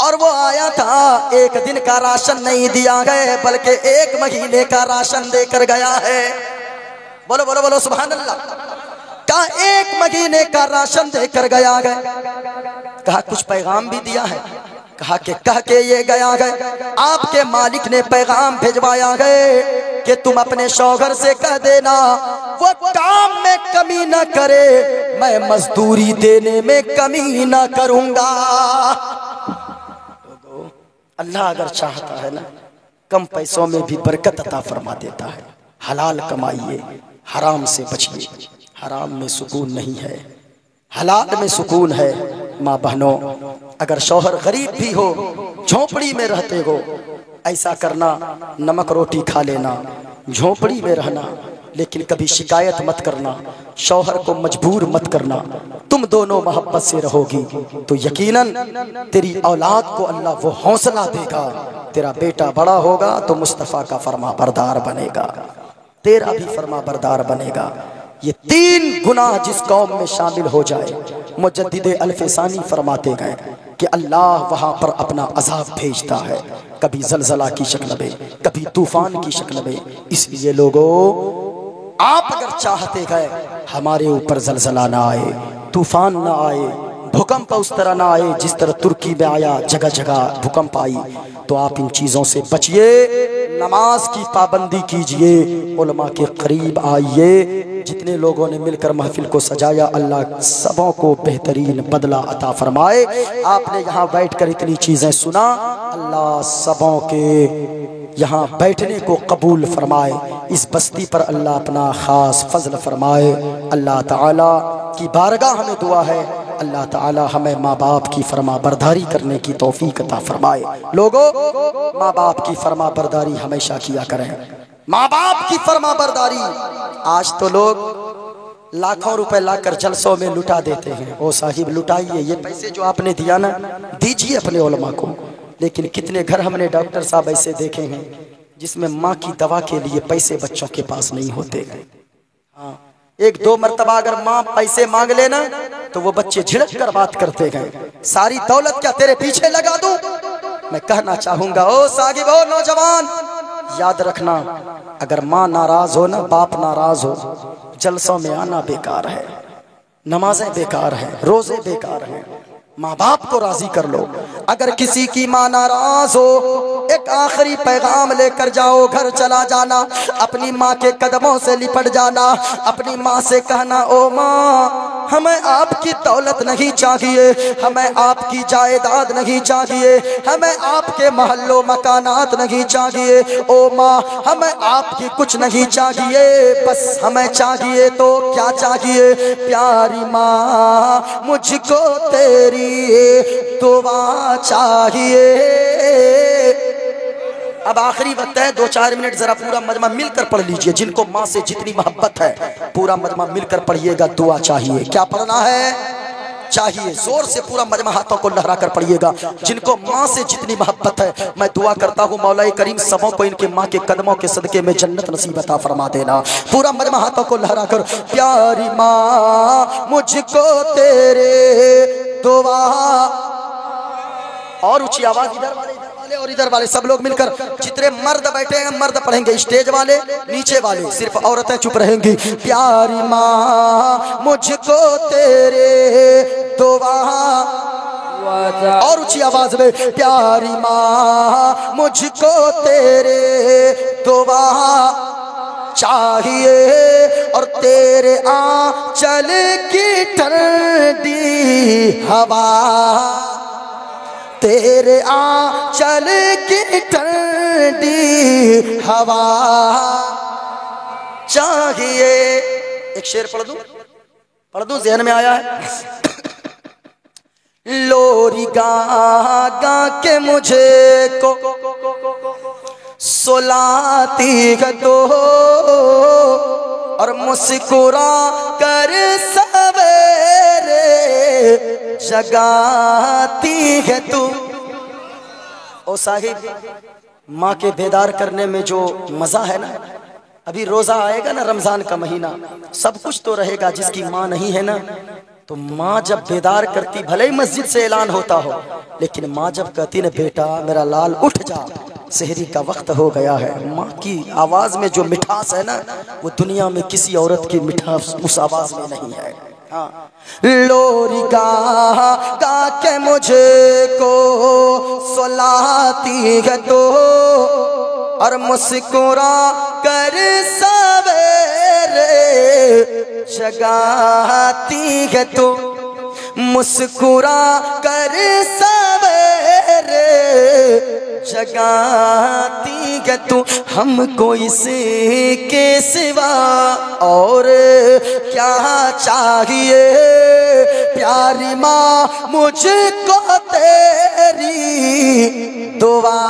और वो आया था, 1 दिन का राशन नहीं दिया गया, बल्कि 1 महीने का राशन देकर गया है। बोलो बोलो बोलो सुभान अल्लाह। कहा 1 महीने का राशन देकर गया है। कहा कुछ पैगाम भी दिया है। कहा कि कह के ये गया है, आपके मालिक ने पैगाम भिजवाया है कि तुम अपने शौहर से कह देना वो काम में कमी न करे, मैं मजदूरी देने में कमी न करूंगा। अल्लाह अगर चाहता है ना, कम पैसों में भी बरकत अता फरमा देता है। हलाल कमाइए, हराम से बचिए। हराम में सुकून नहीं है, हलाल में सुकून है। माँ बहनों, अगर शौहर गरीब भी हो, झोपड़ी में रहते हो, ऐसा करना, नमक रोटी खा लेना, झोपड़ी में रहना, लेकिन कभी शिकायत मत करना, शौहर को मजबूर मत करना। तुम दोनों मोहब्बत से रहोगी तो यकीनन तेरी औलाद को अल्लाह वो हौसला देगा। तेरा बेटा बड़ा होगा तो मुस्तफ़ा का फरमा बरदार बनेगा, तेरा भी फरमा बरदार बनेगा। ये 3 गुनाह जिस कौम में शामिल हो जाए, मुजद्दिद अल्फसानी फरमाते गए कि अल्लाह वहाँ पर अपना अज़ाब भेजता है, कभी जलजला की शक्ल में, कभी तूफान की शक्ल में। इसलिए लोगों, आप अगर चाहते गए हमारे ऊपर जलजला ना आए, तूफान ना आए, भूकंप उस तरह ना आए जिस तरह तुर्की में आया, जगह जगह भूकंप आई, तो आप इन चीज़ों से बचिए। नमाज की पाबंदी कीजिए, उलमा के करीब आइए। जितने लोगों ने मिलकर महफिल को सजाया, अल्लाह सबों को बेहतरीन बदला अता फरमाए। आपने यहाँ बैठकर इतनी चीज़ें सुना, अल्लाह सबों के यहाँ बैठने को कबूल फरमाए। इस बस्ती पर अल्लाह अपना ख़ास फजल फरमाए। अल्लाह ताला की बारगाह हमें दुआ है, अल्लाह ताला हमें माँ बाप की फरमा बरदारी करने की तौफीक अता फरमाए। लोगों, माँ बाप की फरमा बरदारी हमेशा किया करें, माँ बाप की फरमा बरदारी। आज तो लोग लाखों रुपए लाकर जलसों में लुटा देते हैं। ओ साहिब, लुटाइए, ये पैसे जो आपने दिया ना, दीजिए अपने उलमा को। लेकिन कितने घर हमने डॉक्टर साहब ऐसे देखे हैं जिसमें माँ की दवा के लिए पैसे बच्चों के पास नहीं होते हैं। हाँ, एक दो मरतबा अगर माँ पैसे मांग लेना तो वो बच्चे झिड़क कर बात करते हैं, सारी दौलत क्या तेरे पीछे लगा दूं। मैं कहना चाहूंगा, ओ साहिब, ओ नौजवान, याद रखना, अगर माँ नाराज हो ना, बाप नाराज हो, जलसों में आना बेकार है, नमाजें बेकार हैं, रोजे बेकार हैं। माँ बाप को राजी कर लो। अगर किसी की माँ नाराज हो, एक आखिरी पैगाम लेकर जाओ, घर चला जाना, अपनी माँ के कदमों से लिपट जाना, अपनी माँ से कहना, ओ माँ, हमें आपकी दौलत नहीं चाहिए, हमें आपकी जायदाद नहीं चाहिए, हमें आपके महल्लो मकानात नहीं चाहिए। ओ माँ, हमें आपकी कुछ नहीं चाहिए, बस हमें चाहिए तो क्या चाहिए? प्यारी माँ, मुझको तेरी दुआ चाहिए। अब आखिरी वक्त है, 2-4 मिनट जरा पूरा मजमा मिलकर पढ़ लीजिए। जिनको माँ से जितनी मोहब्बत है, पूरा मजमा मिलकर पढ़िएगा। दुआ चाहिए। क्या पढ़ना है? चाहिए। जोर से पूरा मजमा हाथों को लहरा कर पढ़िएगा। जिनको माँ से जितनी मोहब्बत है, मैं दुआ करता हूँ मौला करीम सबों को इनके माँ के कदमों के सदके में जन्नत नसीब अता फरमा देना। पूरा मजमा हाथों को लहरा कर, प्यारी माँ, मुझको तेरे दुआ। और ऊंची आवाज, इधर वाले और इधर वाले सब लोग मिलकर, जितने मर्द बैठे हैं मर्द पढ़ेंगे, स्टेज वाले, नीचे वाले सिर्फ औरतें चुप रहेंगी। प्यारी माँ, मुझको तेरे दुआ। और ऊंची आवाज में, प्यारी माँ, मुझको तेरे दुआ चाहिए, और तेरे आंचल की ठंडी हवा, तेरे आंचल की ठंडी हवा चाहिए। एक शेर पढ़ दूं, ज़हन में आया है। लोरी गा गा के मुझे को सुलाती है तो, और मुस्कुरा कर सवेरे जगाती है तू। ओ साहिब, माँ के बेदार करने में जो मजा है ना, अभी रोजा आएगा ना, रमजान का महीना, सब कुछ तो रहेगा। जिसकी माँ नहीं है ना, तो माँ जब बेदार करती, भले ही मस्जिद से ऐलान होता हो, लेकिन माँ जब कहती ना, बेटा मेरा लाल उठ जा, सहरी का वक्त हो गया है, माँ की आवाज में जो मिठास है ना, वो दुनिया में किसी औरत की मिठास उस आवाज में नहीं है। हाँ। लोरी गा गा के मुझे को सुलाती है तो, और मुस्कुरा कर सवेरे जगाती है तो, मुस्कुरा कर सवेरे जगाती है तू। हमको इसके सिवा और क्या चाहिए? प्यारी माँ, मुझको तेरी दुआ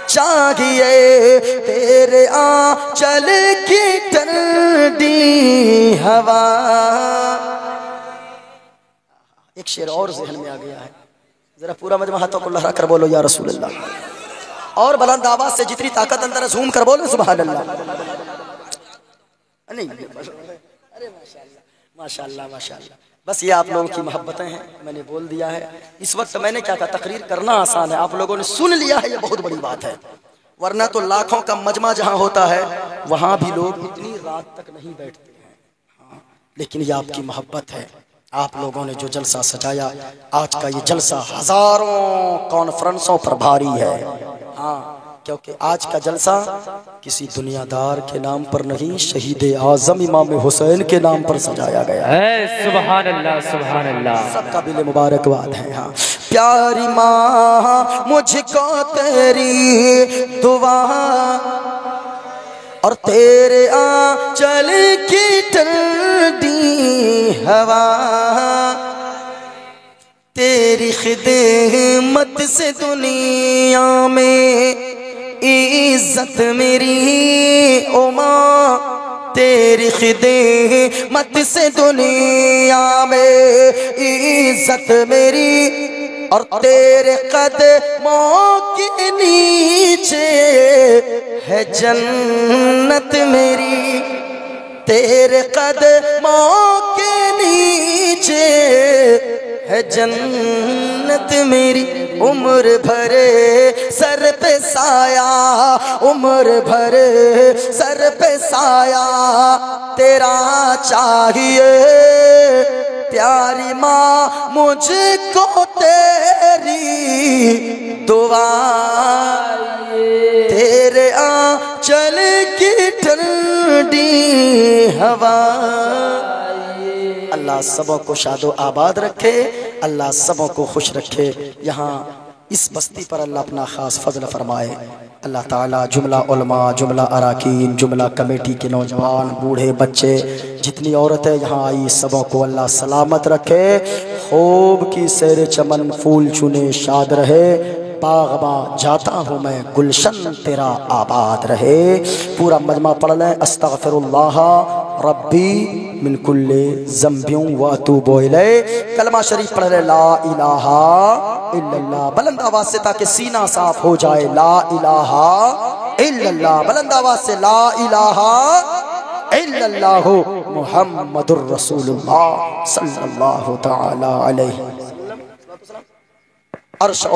चाहिए, तेरे आंचल की ठंडी हवा। एक शेर और ज़हन में आ गया है, जरा पूरा मजमा हाथों को लहरा कर बोलो या रसूल अल्लाह। और बुलंद आवाज से जितनी ताकत अंदर है झूम कर बोलो सुभान अल्लाह। नहीं, अरे माशाल्लाह माशाल्लाह माशाल्लाह। बस ये आप लोगों की मोहब्बतें हैं, मैंने बोल दिया है। इस वक्त मैंने क्या कहा, तकरीर करना आसान है, आप लोगों ने सुन लिया है, ये बहुत बड़ी बात है। वरना तो लाखों का मजमा जहाँ होता है, वहाँ भी लोग इतनी रात तक नहीं बैठते हैं। हाँ, लेकिन ये आपकी मोहब्बत है। आप लोगों ने जो जलसा सजाया, आज का ये जलसा हजारों कॉन्फ्रेंसों पर भारी है। हाँ, क्योंकि आज का जलसा किसी दुनियादार के नाम पर नहीं, शहीद आजम इमाम हुसैन के नाम पर सजाया गया है। सुभान अल्लाह, सुभान अल्लाह। सबका बिल मुबारकबाद है। हाँ, प्यारी माँ मुझको तेरी दुआ और तेरे आंचल की ठंडी हवा, तेरी खिदमत से दुनिया में इज्जत मेरी ओ माँ, तेरी खिदमत से दुनिया में इज्जत मेरी, और तेरे कदमों के नीचे है जन्नत मेरी, तेरे कदमों के नीचे है जन्नत मेरी। उम्र भरे सर पे साया, उम्र भरे सर पे साया तेरा चाहिए, प्यारी माँ मुझको तेरी दुआ, तेरे आंचल की ठंडी हवा। अल्लाह सबों को शादो आबाद रखे, अल्लाह सबों को खुश रखे। यहाँ इस बस्ती पर अल्लाह अपना ख़ास फजल फरमाए। अल्लाह ताला जुमला उलमा, जुमला अराकीन, जुमला कमेटी के नौजवान, बूढ़े, बच्चे, जितनी औरतें यहाँ आई सबों को अल्लाह सलामत रखे। खूब की सैर चमन फूल चुने शाद रहे, बागबा जाता हूँ मैं गुलशन तेरा आबाद रहे। पूरा मजमा पढ़ लें। अस्तगफिरुल्लाह रब्बी मिन कुल्ले ज़ंबियों व अतूबु इलैह। कलमा शरीफ पढ़ ले, ला इलाहा इल्लल्लाह, बुलंद आवाज से ताकि सीना साफ हो जाए। ला इलाहा इल्लल्लाह, बुलंद आवाज से ला इलाहा इल्लल्लाह मुहम्मदुर रसूलुल्लाह सल्लल्लाहु तआला अलैहि वसल्लम। अर्श और